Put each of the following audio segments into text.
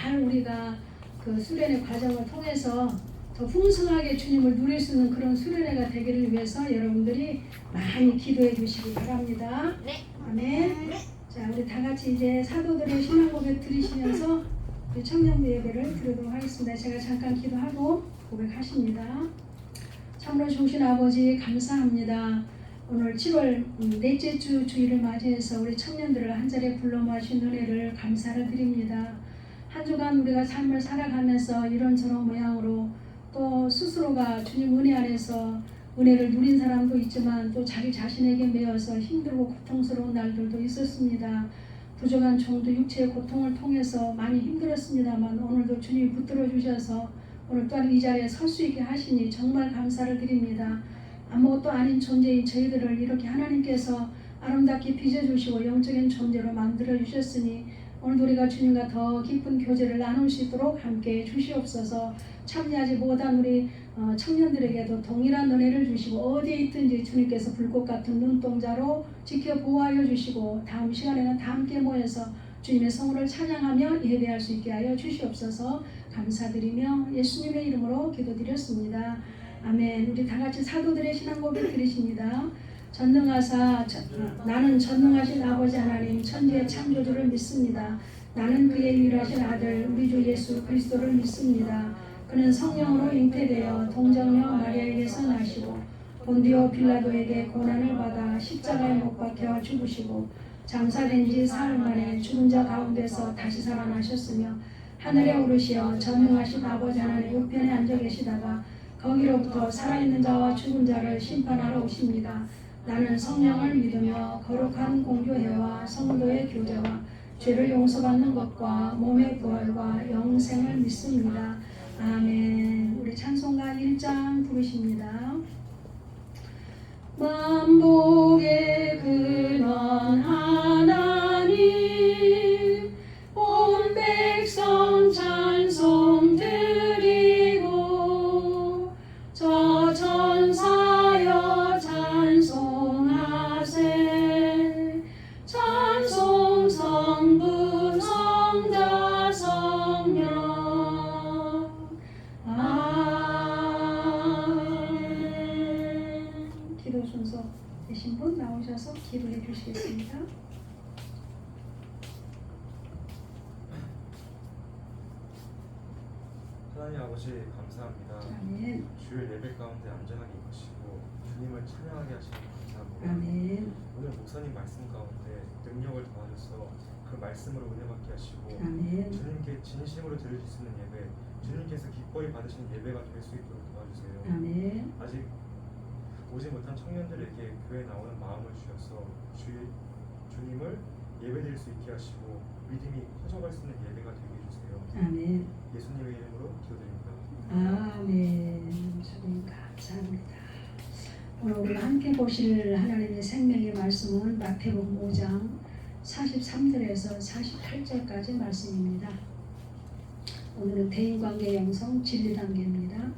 잘 우리가 그 수련의 과정을 통해서 더 풍성하게 주님을 누릴 수 있는 그런 수련회가 되기를 위해서 여러분들이 많이 기도해 주시기 바랍니다. 네. 아멘. 자, 우리 다 같이 이제 사도들의 신앙 고백 드리시면서 우리 청년부 예배를 드리도록 하겠습니다. 제가 잠깐 기도하고 고백하십니다. 참으로 좋으신 아버지 감사합니다. 오늘 7월 넷째 주 주일을 맞이해서 우리 청년들을 한 자리에 불러 모으신 은혜를 감사를 드립니다. 한 주간 우리가 삶을 살아가면서 이런저런 모양으로 또 스스로가 주님 은혜 안에서 은혜를 누린 사람도 있지만 또 자기 자신에게 매여서 힘들고 고통스러운 날들도 있었습니다. 부족한 정도 육체의 고통을 통해서 많이 힘들었습니다만 오늘도 주님이 붙들어 주셔서 오늘 또한 이 자리에 설 수 있게 하시니 정말 감사를 드립니다. 아무것도 아닌 존재인 저희들을 이렇게 하나님께서 아름답게 빚어주시고 영적인 존재로 만들어 주셨으니 오늘 우리가 주님과 더 깊은 교제를 나눌 수 있도록 함께 주시옵소서. 참여하지 못한 우리 청년들에게도 동일한 은혜를 주시고 어디에 있든지 주님께서 불꽃 같은 눈동자로 지켜 보호하여 주시고 다음 시간에는 다 함께 모여서 주님의 성을 찬양하며 예배할 수 있게 하여 주시옵소서. 감사드리며 예수님의 이름으로 기도드렸습니다. 아멘. 우리 다 같이 사도들의 신앙 고백 드리십니다. 전능하사 나는 전능하신 아버지 하나님 천지의 창조주를 믿습니다. 나는 그의 유일하신 아들 우리 주 예수 그리스도를 믿습니다. 그는 성령으로 잉태되어 동정녀 마리아에게서 나시고 본디오 빌라도에게 고난을 받아 십자가에 못 박혀 죽으시고 장사된 지 사흘 만에 죽은 자 가운데서 다시 살아나셨으며 하늘에 오르시어 전능하신 아버지 하나님 우편에 앉아 계시다가 거기로부터 살아있는 자와 죽은 자를 심판하러 오십니다. 나는 성령을 믿으며 거룩한 공교회와 성도의 교제와 죄를 용서받는 것과 몸의 부활과 영생을 믿습니다. 아멘. 우리 찬송가 1장 부르십니다. 만복의 근원 하나님 온 백성 찬송 드리고 저 천사여 찬송하세 찬송 성부 성자 성령 아멘. 기도 순서 되신 분 나오셔서 기도해 주시겠습니다. 하나님 아버지 감사합니다. 아멘. 주의 예배 가운데 안전하게 입으시고 주님을 찬양하게 하시니 감사합니다. 아멘. 오늘 목사님 말씀 가운데 능력을 더하셔서 그 말씀으로 은혜 받게 하시고 아멘. 주님께 진심으로 드릴 수 있는 예배, 주님께서 기뻐히 받으시는 예배가 될 수 있도록 도와주세요. 아멘. 아직 오지 못한 청년들에게 교회에 나오는 마음을 주셔서 주님을 예배드릴 수 있게 하시고 믿음이 커져갈 수 있는 예배가 되게 해주세요. 아멘. 예수님의 이름으로 기도드립니다. 아멘. 주님 감사합니다. 오늘 우리가 함께 보실 하나님의 생명의 말씀은 마태복음 5장 43절에서 48절까지 말씀입니다. 오늘은 대인관계 영성 진리단계입니다.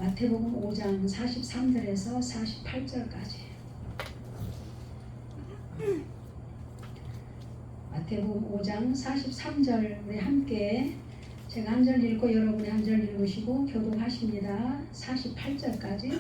마태복음 5장 43절에서 48절까지. 마태복음 5장 43절 우리 함께 제가 한 절 읽고 여러분이 한 절 읽으시고 교독하십니다. 48절까지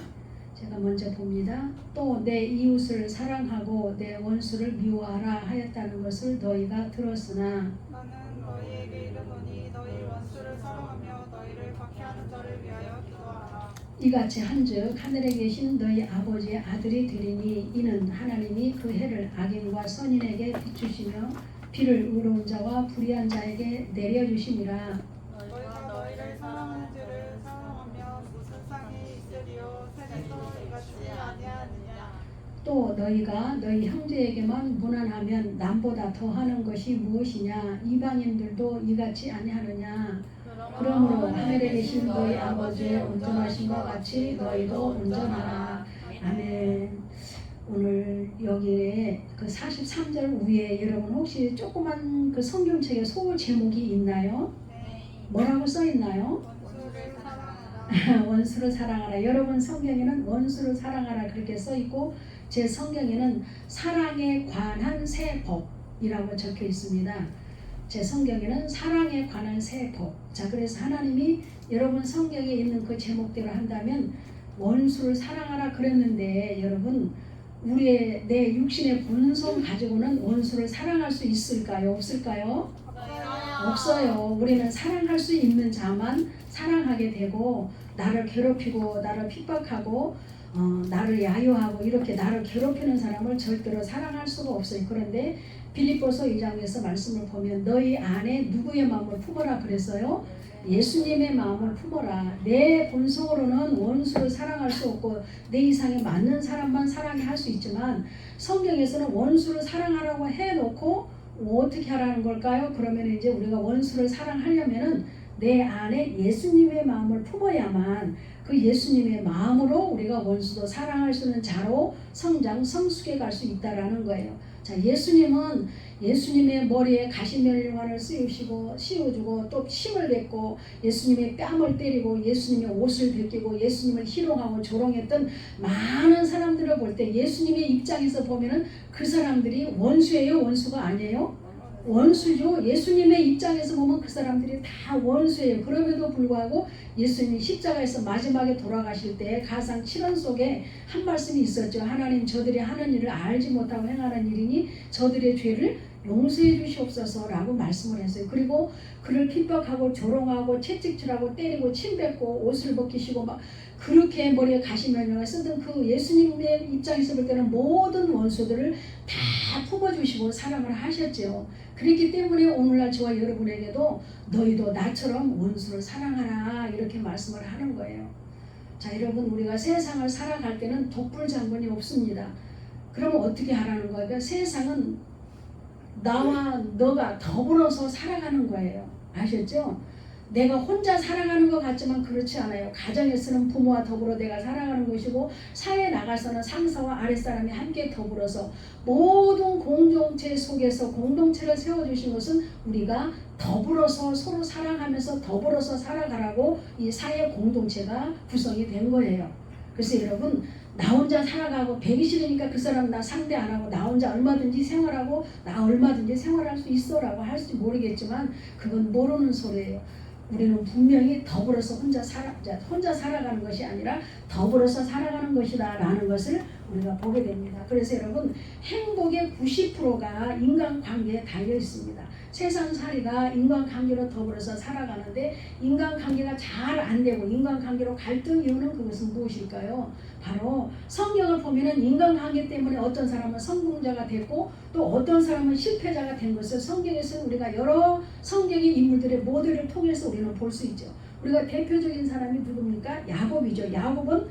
제가 먼저 봅니다. 또 내 이웃을 사랑하고 내 원수를 미워하라 하였다는 것을 너희가 들었으나 나는 너희에게 이르노니 너희 원수를 사랑하며 너희를 박해하는 자를 위하여 기도하라. 이같이 한즉 하늘에 계신 너희 아버지의 아들이 되리니 이는 하나님이 그 해를 악인과 선인에게 비추시며 비를 의로운 자와 불의한 자에게 내려주심이라. 너희가 너희를 사랑하는지를 사랑하며 무슨 상이 있으리요 세상에서 이같이 아니하느냐. 또 너희가 너희 형제에게만 무난하면 남보다 더하는 것이 무엇이냐. 이방인들도 이같이 아니하느냐. 그러므로 하늘에 계신 너희 아버지의 온전하신 것 같이 너희도 온전하라. 아멘. 오늘 여기에 그 43절 위에 여러분 혹시 조그만 그 성경책에 소 제목이 있나요? 네. 뭐라고 써 있나요? 원수를 사랑하라. 원수를 사랑하라. 여러분 성경에는 원수를 사랑하라 그렇게 써 있고 제 성경에는 사랑에 관한 새 법이라고 적혀 있습니다. 제 성경에는 사랑에 관한 세법. 자, 그래서 하나님이 여러분 성경에 있는 그 제목대로 한다면 원수를 사랑하라 그랬는데 여러분 우리의 내 육신의 본성 가지고는 원수를 사랑할 수 있을까요? 없을까요? 없어요. 우리는 사랑할 수 있는 자만 사랑하게 되고 나를 괴롭히고 나를 핍박하고 나를 야유하고 이렇게 나를 괴롭히는 사람을 절대로 사랑할 수가 없어요. 그런데 빌립보서 2장에서 말씀을 보면 너희 안에 누구의 마음을 품어라 그랬어요? 예수님의 마음을 품어라. 내 본성으로는 원수를 사랑할 수 없고 내 이상에 맞는 사람만 사랑할 수 있지만 성경에서는 원수를 사랑하라고 해놓고 어떻게 하라는 걸까요? 그러면 이제 우리가 원수를 사랑하려면은 내 안에 예수님의 마음을 품어야만 그 예수님의 마음으로 우리가 원수도 사랑할 수 있는 자로 성장 성숙해 갈 수 있다라는 거예요. 자, 예수님은 예수님의 머리에 가시멜관을 씌워주고 또 침을 뱉고 예수님의 뺨을 때리고 예수님의 옷을 벗기고 예수님을 희롱하고 조롱했던 많은 사람들을 볼 때 예수님의 입장에서 보면은 그 사람들이 원수예요? 원수가 아니에요? 원수죠. 예수님의 입장에서 보면 그 사람들이 다 원수예요. 그럼에도 불구하고 예수님이 십자가에서 마지막에 돌아가실 때 가상 7원 속에 한 말씀이 있었죠. 하나님 저들이 하는 일을 알지 못하고 행하는 일이니 저들의 죄를 용서해 주시옵소서 라고 말씀을 했어요. 그리고 그를 핍박하고 조롱하고 채찍질하고 때리고 침 뱉고 옷을 벗기시고 막 그렇게 머리에 가시면을 쓰던 그 예수님의 입장에서 볼 때는 모든 원수들을 다 품어주시고 사랑을 하셨죠. 그렇기 때문에 오늘날 저와 여러분에게도 너희도 나처럼 원수를 사랑하라 이렇게 말씀을 하는 거예요. 자, 여러분 우리가 세상을 살아갈 때는 독불장군이 없습니다. 그러면 어떻게 하라는 거예요? 세상은 나와 너가 더불어서 살아가는 거예요. 아셨죠? 내가 혼자 살아가는 것 같지만 그렇지 않아요. 가정에서는 부모와 더불어 내가 살아가는 것이고 사회에 나가서는 상사와 아랫사람이 함께 더불어서 모든 공동체 속에서 공동체를 세워주신 것은 우리가 더불어서 서로 사랑하면서 더불어서 살아가라고 이 사회 공동체가 구성이 된 거예요. 그래서 여러분 나 혼자 살아가고 배기 싫으니까 그 사람 나 상대 안 하고 나 혼자 얼마든지 생활하고 나 얼마든지 생활할 수 있어 라고 할지 모르겠지만 그건 모르는 소리예요. 우리는 분명히 더불어서 혼자 살아가는 것이 아니라 더불어서 살아가는 것이다 라는 것을 우리가 보게 됩니다. 그래서 여러분 행복의 90%가 인간관계에 달려 있습니다. 세상살이가 인간관계로 더불어서 살아가는데 인간관계가 잘 안 되고 인간관계로 갈등 이유는 그것은 무엇일까요? 바로 성경을 보면은 인간관계 때문에 어떤 사람은 성공자가 됐고 또 어떤 사람은 실패자가 된 것을 성경에서는 우리가 여러 성경의 인물들의 모델을 통해서 우리는 볼 수 있죠. 우리가 대표적인 사람이 누굽니까? 야곱이죠. 야곱은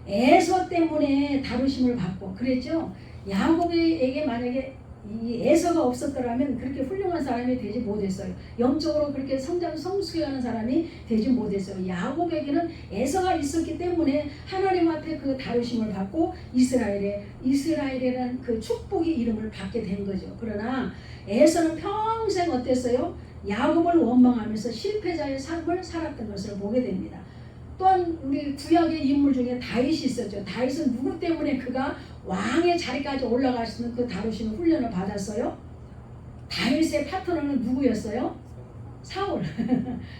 에서 때문에 다루심을 받고 그랬죠. 야곱에게 만약에 이 에서가 없었더라면 그렇게 훌륭한 사람이 되지 못했어요. 영적으로 그렇게 성숙해가는 사람이 되지 못했어요. 야곱에게는 에서가 있었기 때문에 하나님 앞에 그 다루심을 받고 이스라엘이라는 그 축복의 이름을 받게 된 거죠. 그러나 에서는 평생 어땠어요? 야곱을 원망하면서 실패자의 삶을 살았던 것을 보게 됩니다. 또한 우리 구약의 인물 중에 다윗이 있었죠. 다윗은 누구 때문에 그가 왕의 자리까지 올라갈 수 있는 그 다루시는 훈련을 받았어요? 다윗의 파트너는 누구였어요? 사울.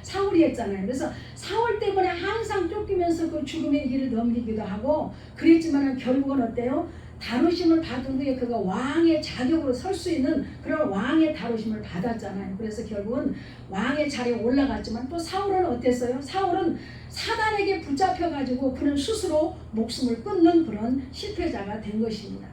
사울이었잖아요. 그래서 사울 때문에 항상 쫓기면서 그 죽음의 길을 넘기기도 하고 그랬지만 결국은 어때요? 다루심을 받은 후에 그가 왕의 자격으로 설 수 있는 그런 왕의 다루심을 받았잖아요. 그래서 결국은 왕의 자리에 올라갔지만 또 사울은 어땠어요? 사울은 사단에게 붙잡혀가지고 그는 스스로 목숨을 끊는 그런 실패자가 된 것입니다.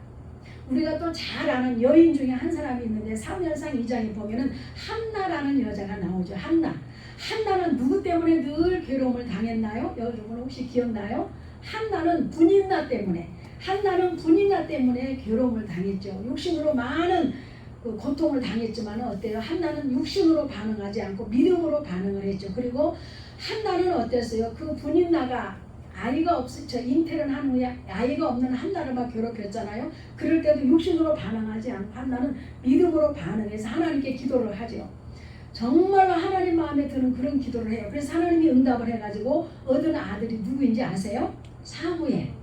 우리가 또 잘 아는 여인 중에 한 사람이 있는데 사무엘상 2장에 보면은 한나라는 여자가 나오죠. 한나는 누구 때문에 늘 괴로움을 당했나요? 여러분 혹시 기억나요? 한나는 분인나 때문에 괴로움을 당했죠. 육신으로 많은 그 고통을 당했지만 어때요? 한나는 육신으로 반응하지 않고 믿음으로 반응을 했죠. 그리고 한나는 어땠어요? 그 분인나가 아이가 잉태를 한 후에 아이가 없는 한나를 막 괴롭혔잖아요. 그럴 때도 육신으로 반응하지 않고 한나는 믿음으로 반응해서 하나님께 기도를 하죠. 정말로 하나님 마음에 드는 그런 기도를 해요. 그래서 하나님이 응답을 해가지고 얻은 아들이 누구인지 아세요? 사무엘.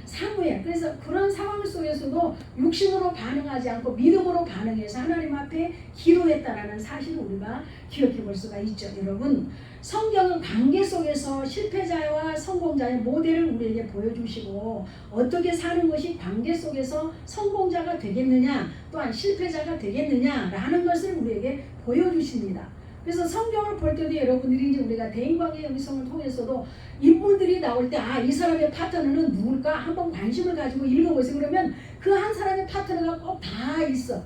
사모예요. 그래서 그런 상황 속에서도 육신으로 반응하지 않고 믿음으로 반응해서 하나님 앞에 기도했다라는 사실을 우리가 기억해 볼 수가 있죠. 여러분, 성경은 관계 속에서 실패자와 성공자의 모델을 우리에게 보여주시고 어떻게 사는 것이 관계 속에서 성공자가 되겠느냐 또한 실패자가 되겠느냐라는 것을 우리에게 보여주십니다. 그래서 성경을 볼 때도 여러분들이 이제 우리가 대인관계 영성을 통해서도 인물들이 나올 때 이 사람의 파트너는 누굴까 한번 관심을 가지고 읽어보세요. 그러면 그 한 사람의 파트너가 꼭 다 있어.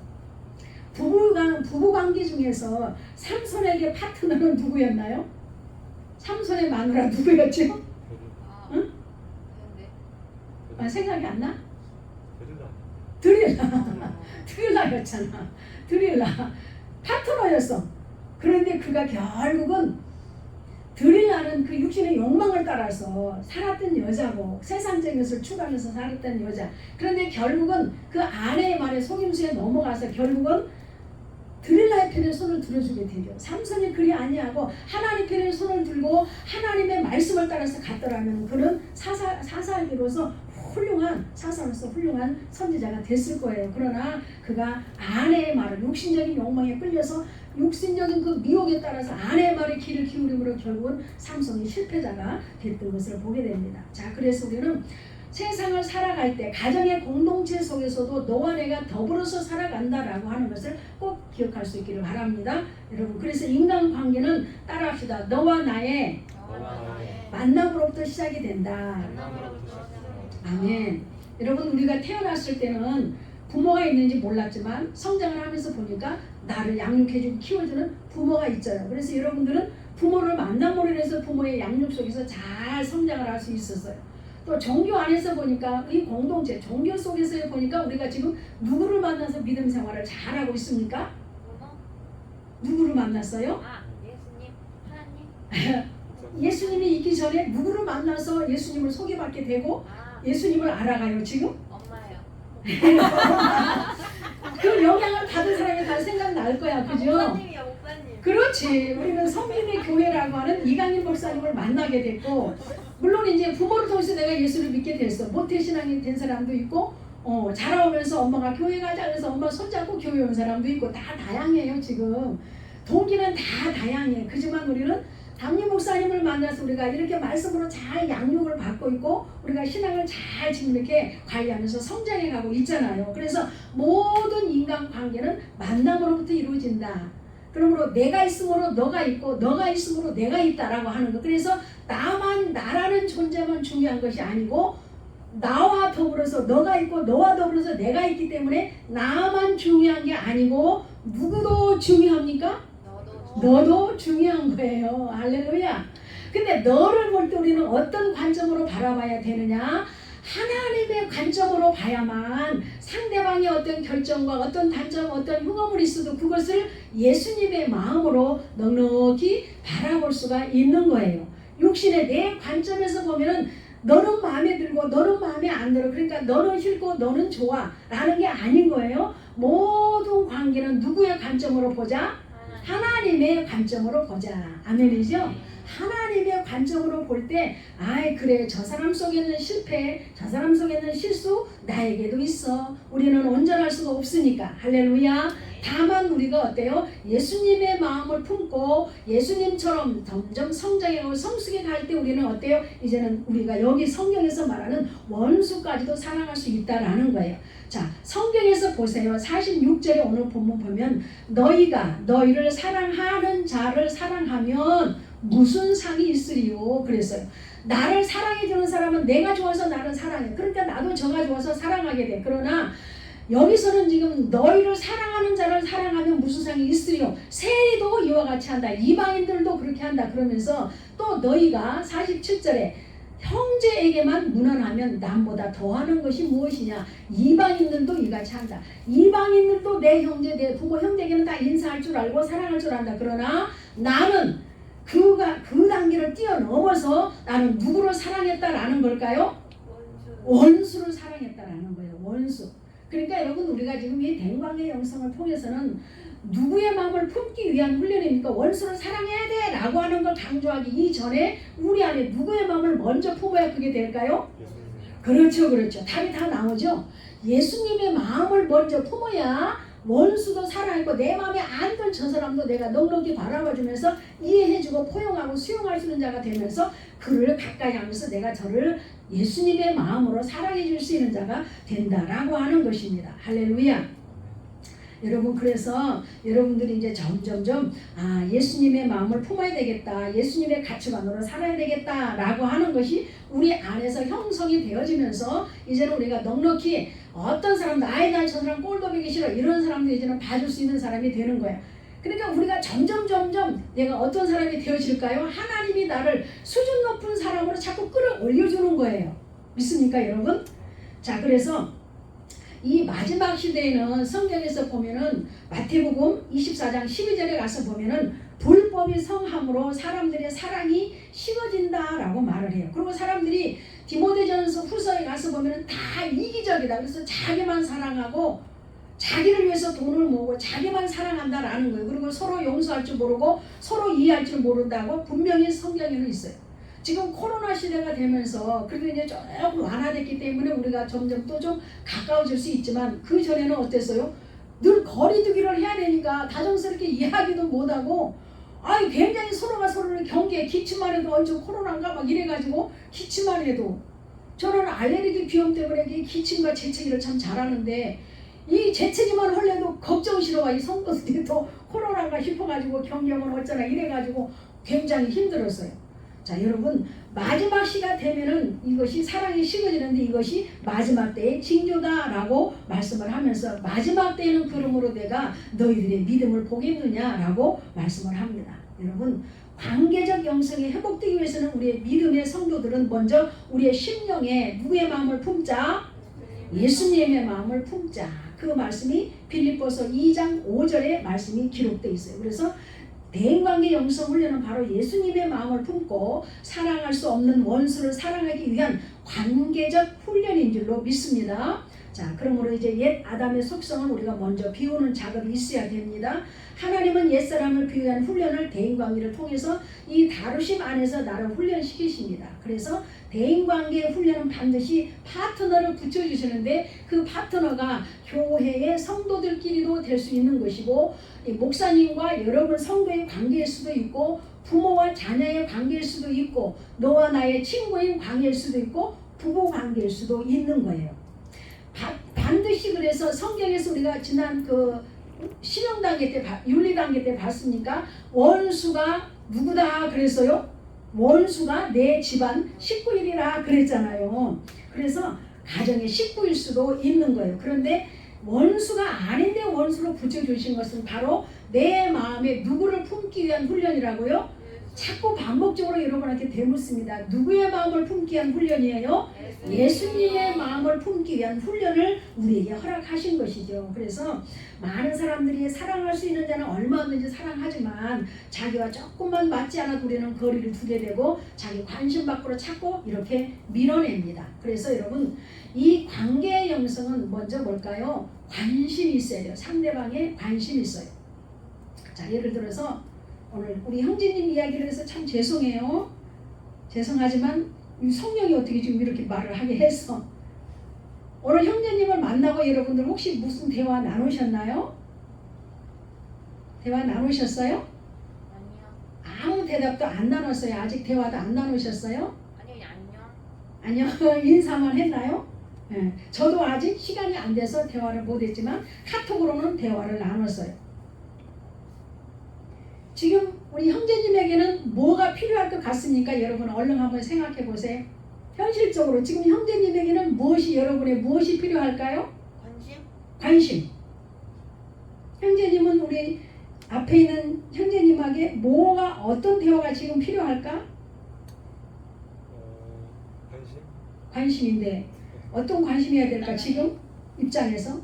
부부관계 중에서 삼손에게 파트너는 누구였나요? 삼손의 마누라 누구였죠? 응? 생각이 안 나? 드릴라였잖아. 드릴라 파트너였어. 그런데 그가 결국은 드릴라는 그 육신의 욕망을 따라서 살았던 여자고 세상적인 것을 추구하면서 살았던 여자. 그런데 결국은 그 아내의 말에 속임수에 넘어가서 결국은 드릴라의 편에 손을 들어주게 되죠. 삼손이 그리 아니하고 하나님 편에 손을 들고 하나님의 말씀을 따라서 갔더라면 그는 사사기로서 훌륭한 사사로서 훌륭한 선지자가 됐을 거예요. 그러나 그가 아내의 말을 육신적인 욕망에 끌려서 육신적인 그 미혹에 따라서 아내의 말에 귀를 기울임으로 결국은 삼손이 실패자가 됐던 것을 보게 됩니다. 자, 그래서 우리는 세상을 살아갈 때 가정의 공동체 속에서도 너와 내가 더불어서 살아간다라고 하는 것을 꼭 기억할 수 있기를 바랍니다. 여러분, 그래서 인간관계는 따라합시다. 너와 나의 만남으로부터 시작이 된다. 아멘. 여러분, 우리가 태어났을 때는 부모가 있는지 몰랐지만 성장을 하면서 보니까 나를 양육해주고 키워주는 부모가 있잖아요. 그래서 여러분들은 부모를 만남으로 인해서 부모의 양육 속에서 잘 성장을 할 수 있었어요. 또 종교 안에서 보니까 이 공동체, 종교 속에서 보니까 우리가 지금 누구를 만나서 믿음 생활을 잘하고 있습니까? 누구를 만났어요? 예수님, 하나님. 예수님이 있기 전에 누구를 만나서 예수님을 소개받게 되고 예수님을 알아가요 지금? 엄마예요. 그 영향을 받은 사람이 다 생각날 거야, 그죠? 목사님이야, 목사님. 그렇지. 우리는 성민의 교회라고 하는 이강인 목사님을 만나게 됐고, 물론 이제 부모를 통해서 내가 예수를 믿게 됐어. 모태신앙이 된 사람도 있고, 자라오면서 엄마가 교회 가자 그래서 엄마 손잡고 교회 온 사람도 있고, 다 다양해요 지금. 동기는 다 다양해. 그지만 우리는 담임 목사님을 만나서 우리가 이렇게 말씀으로 잘 양육을 받고 있고 우리가 신앙을 잘 지금 이렇게 관리하면서 성장해 가고 있잖아요. 그래서 모든 인간관계는 만남으로부터 이루어진다. 그러므로 내가 있으므로 너가 있고 너가 있으므로 내가 있다라고 하는 거. 그래서 나라는 존재만 중요한 것이 아니고 나와 더불어서 너가 있고 너와 더불어서 내가 있기 때문에 나만 중요한 게 아니고 누구도 중요합니까? 너도 중요한 거예요. 할렐루야. 근데 너를 볼 때 우리는 어떤 관점으로 바라봐야 되느냐? 하나님의 관점으로 봐야만 상대방의 어떤 결정과 어떤 단점, 어떤 흉어물이 있어도 그것을 예수님의 마음으로 넉넉히 바라볼 수가 있는 거예요. 육신의 내 관점에서 보면은 너는 마음에 들고 너는 마음에 안 들어. 그러니까 너는 싫고 너는 좋아 라는 게 아닌 거예요. 모든 관계는 누구의 관점으로 보자? 하나님의 관점으로 보자. 아멘이죠? 하나님의 관점으로 볼 때 그래 저 사람 속에는 실패, 저 사람 속에는 실수 나에게도 있어. 우리는 온전할 수가 없으니까. 할렐루야. 다만 우리가 어때요? 예수님의 마음을 품고 예수님처럼 점점 성장하고 성숙해 갈 때 우리는 어때요? 이제는 우리가 여기 성경에서 말하는 원수까지도 사랑할 수 있다라는 거예요. 자, 성경에서 보세요. 46절에 오늘 본문 보면 너희가 너희를 사랑하는 자를 사랑하면 무슨 상이 있으리요? 그랬어요. 나를 사랑해주는 사람은 내가 좋아서 나를 사랑해. 그러니까 나도 저가 좋아서 사랑하게 돼. 그러나 여기서는 지금 너희를 사랑하는 자를 사랑하면 무슨 상이 있으리요? 세리도 이와 같이 한다. 이방인들도 그렇게 한다. 그러면서 또 너희가 47절에 형제에게만 무난하면 남보다 더하는 것이 무엇이냐? 이방인들도 이같이 한다. 이방인들도 내 형제, 내 부모, 형제에게는 다 인사할 줄 알고 사랑할 줄 안다. 그러나 나는 그 단계를 뛰어넘어서 나는 누구를 사랑했다라는 걸까요? 원수를 사랑했다라는 거예요. 원수. 그러니까 여러분 우리가 지금 이 대인관계 영성을 통해서는 누구의 마음을 품기 위한 훈련이니까 원수를 사랑해야 돼 라고 하는 걸 강조하기 이전에 우리 안에 누구의 마음을 먼저 품어야 그게 될까요? 그렇죠, 그렇죠. 답이 다 나오죠. 예수님의 마음을 먼저 품어야 원수도 살아있고 내 마음에 안 든 저 사람도 내가 넉넉히 바라봐주면서 이해해주고 포용하고 수용할 수 있는 자가 되면서 그를 가까이 하면서 내가 저를 예수님의 마음으로 사랑해 줄 수 있는 자가 된다라고 하는 것입니다. 할렐루야. 여러분, 그래서 여러분들이 이제 점점점 예수님의 마음을 품어야 되겠다, 예수님의 가치관으로 살아야 되겠다라고 하는 것이 우리 안에서 형성이 되어지면서 이제는 우리가 넉넉히 어떤 사람도 난 저 사람 꼴도 보기 싫어 이런 사람도 이제는 봐줄 수 있는 사람이 되는 거야. 그러니까 우리가 점점 내가 어떤 사람이 되어질까요? 하나님이 나를 수준 높은 사람으로 자꾸 끌어올려주는 거예요. 믿습니까, 여러분? 자, 그래서 이 마지막 시대에는 성경에서 보면은 마태복음 24장 12절에 가서 보면은 불법이 성함으로 사람들의 사랑이 식어진다라고 말을 해요. 그리고 사람들이 디모데전서 후서에 가서 보면은 다 이기적이다. 그래서 자기만 사랑하고 자기를 위해서 돈을 모으고 자기만 사랑한다라는 거예요. 그리고 서로 용서할 줄 모르고 서로 이해할 줄 모른다고 분명히 성경에는 있어요. 지금 코로나 시대가 되면서 그래도 이제 조금 완화됐기 때문에 우리가 점점 또 좀 가까워질 수 있지만 그 전에는 어땠어요? 늘 거리두기를 해야 되니까 다정스럽게 이야기도 못하고 굉장히 서로가 서로를 경계해. 기침만 해도 저 코로나인가 막 이래가지고 기침만 해도 저는 알레르기 비염 때문에 기침과 재채기를 참 잘하는데 이 재채기만 하려도 걱정스러워. 이 성도들이 또 코로나인가 싶어가지고 경경은 어쩌나 이래가지고 굉장히 힘들었어요. 자, 여러분, 마지막 시가 되면은 이것이 사랑이 식어지는데 이것이 마지막 때의 징조다라고 말씀을 하면서 마지막 때는 그러므로 내가 너희들의 믿음을 보겠느냐라고 말씀을 합니다. 여러분, 관계적 영성이 회복되기 위해서는 우리의 믿음의 성도들은 먼저 우리의 심령에 누구의 마음을 품자? 예수님의 마음을 품자. 그 말씀이 빌립보서 2장 5절에 말씀이 기록되어 있어요. 그래서 대인관계 영성 훈련은 바로 예수님의 마음을 품고 사랑할 수 없는 원수를 사랑하기 위한 관계적 훈련인 줄로 믿습니다. 자, 그러므로 이제 옛 아담의 속성을 우리가 먼저 비우는 작업이 있어야 됩니다. 하나님은 옛사람을 비유한 훈련을 대인관계를 통해서 이 다루심 안에서 나를 훈련시키십니다. 그래서 대인관계 훈련은 반드시 파트너를 붙여주시는데 그 파트너가 교회의 성도들끼리도 될 수 있는 것이고 목사님과 여러분 성도의 관계일 수도 있고 부모와 자녀의 관계일 수도 있고 너와 나의 친구인 관계일 수도 있고 부부 관계일 수도 있는 거예요. 반드시 그래서 성경에서 우리가 지난 그 신앙단계 때 윤리단계 때 봤습니까? 원수가 누구다 그랬어요? 원수가 내 집안 식구이라 그랬잖아요. 그래서 가정의 식구일 수도 있는 거예요. 그런데 원수가 아닌데 원수로 붙여주신 것은 바로 내 마음에 누구를 품기 위한 훈련이라고요? 자꾸 반복적으로 여러분한테 되묻습니다. 누구의 마음을 품기 위한 훈련이에요? 예수님의 마음을 품기 위한 훈련을 우리에게 허락하신 것이죠. 그래서 많은 사람들이 사랑할 수 있는 자는 얼마든지 사랑하지만 자기와 조금만 맞지 않아도 우리는 거리를 두게 되고 자기 관심 밖으로 찾고 이렇게 밀어냅니다. 그래서 여러분, 이 관계의 영성은 먼저 뭘까요? 관심이 있어야 돼요. 상대방의 관심이 있어요. 자, 예를 들어서 오늘 우리 형제님 이야기를 해서 참 죄송해요. 죄송하지만 성령이 어떻게 지금 이렇게 말을 하게 해서 오늘 형제님을 만나고 여러분들 혹시 무슨 대화 나누셨나요? 대화 나누셨어요? 아니요. 아무 대답도 안 나눴어요. 아직 대화도 안 나누셨어요? 아니요, 안녕. 아니요. 인사만 했나요? 네. 저도 아직 시간이 안 돼서 대화를 못했지만 카톡으로는 대화를 나눴어요. 지금 우리 형제님에게는 뭐가 필요할 것 같습니까? 여러분 얼른 한번 생각해 보세요. 현실적으로 지금 형제님에게는 여러분의 무엇이 필요할까요? 관심. 형제님은 우리 앞에 있는 형제님에게 어떤 대화가 지금 필요할까? 관심인데 어떤 관심이어야 될까? 지금 입장에서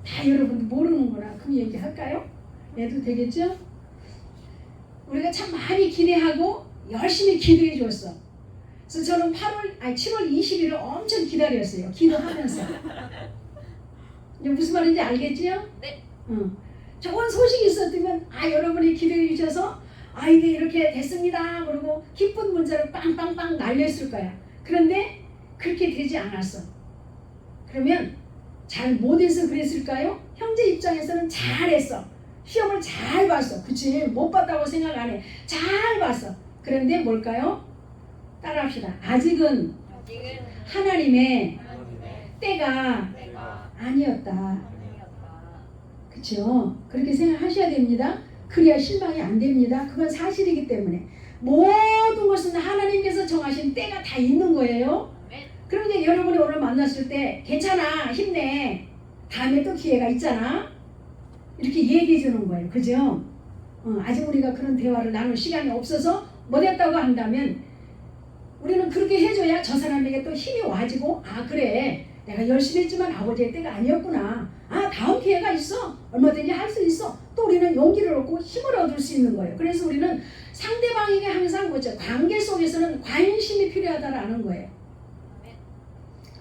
다 여러분들 모르는구나. 그럼 얘기할까요? 해도 되겠죠? 우리가 참 많이 기대하고 열심히 기도해 줬어. 그래서 저는 7월 20일을 엄청 기다렸어요. 기도하면서. 이제 무슨 말인지 알겠지요? 네. 좋은 소식이 있었다면 여러분이 기도해 주셔서 이게 이렇게 됐습니다. 그리고 기쁜 문자를 빵빵빵 날렸을 거야. 그런데 그렇게 되지 않았어. 그러면 잘 못해서 그랬을까요? 형제 입장에서는 잘했어. 시험을 잘 봤어. 그치? 못 봤다고 생각 안 해. 잘 봤어. 그런데 뭘까요? 따라합시다. 아직은 하나님의 때가 아니었다. 그쵸? 그렇게 생각하셔야 됩니다. 그래야 실망이 안 됩니다. 그건 사실이기 때문에. 모든 것은 하나님께서 정하신 때가 다 있는 거예요. 그러면 여러분이 오늘 만났을 때 괜찮아, 힘내, 다음에 또 기회가 있잖아, 이렇게 얘기해 주는 거예요. 그죠? 아직 우리가 그런 대화를 나눌 시간이 없어서 못했다고 한다면 우리는 그렇게 해줘야 저 사람에게 또 힘이 와지고, 아 그래, 내가 열심히 했지만 아버지의 때가 아니었구나, 아 다음 기회가 있어, 얼마든지 할 수 있어, 또 우리는 용기를 얻고 힘을 얻을 수 있는 거예요. 그래서 우리는 상대방에게 항상 뭐죠? 관계 속에서는 관심이 필요하다라는 거예요.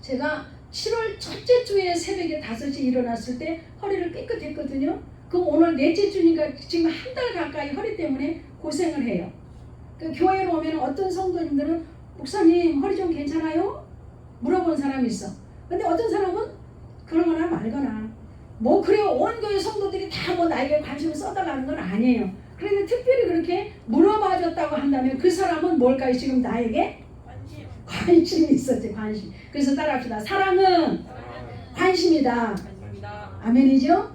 제가 7월 첫째 주에 새벽에 5시에 일어났을 때 허리를 삐끗했거든요. 그럼 오늘 넷째 주니까 지금 한 달 가까이 허리 때문에 고생을 해요. 그 교회에 오면 어떤 성도님들은 목사님 허리 좀 괜찮아요? 물어본 사람이 있어. 근데 어떤 사람은 그러거나 말거나, 뭐 그래요, 온 교회 성도들이 다 뭐 나에게 관심을 쏟아가는 건 아니에요. 그런데 특별히 그렇게 물어봐줬다고 한다면 그 사람은 뭘까요? 지금 나에게 관심이 있었지, 관심. 그래서 따라합시다. 사랑은 관심이다. 아멘이죠?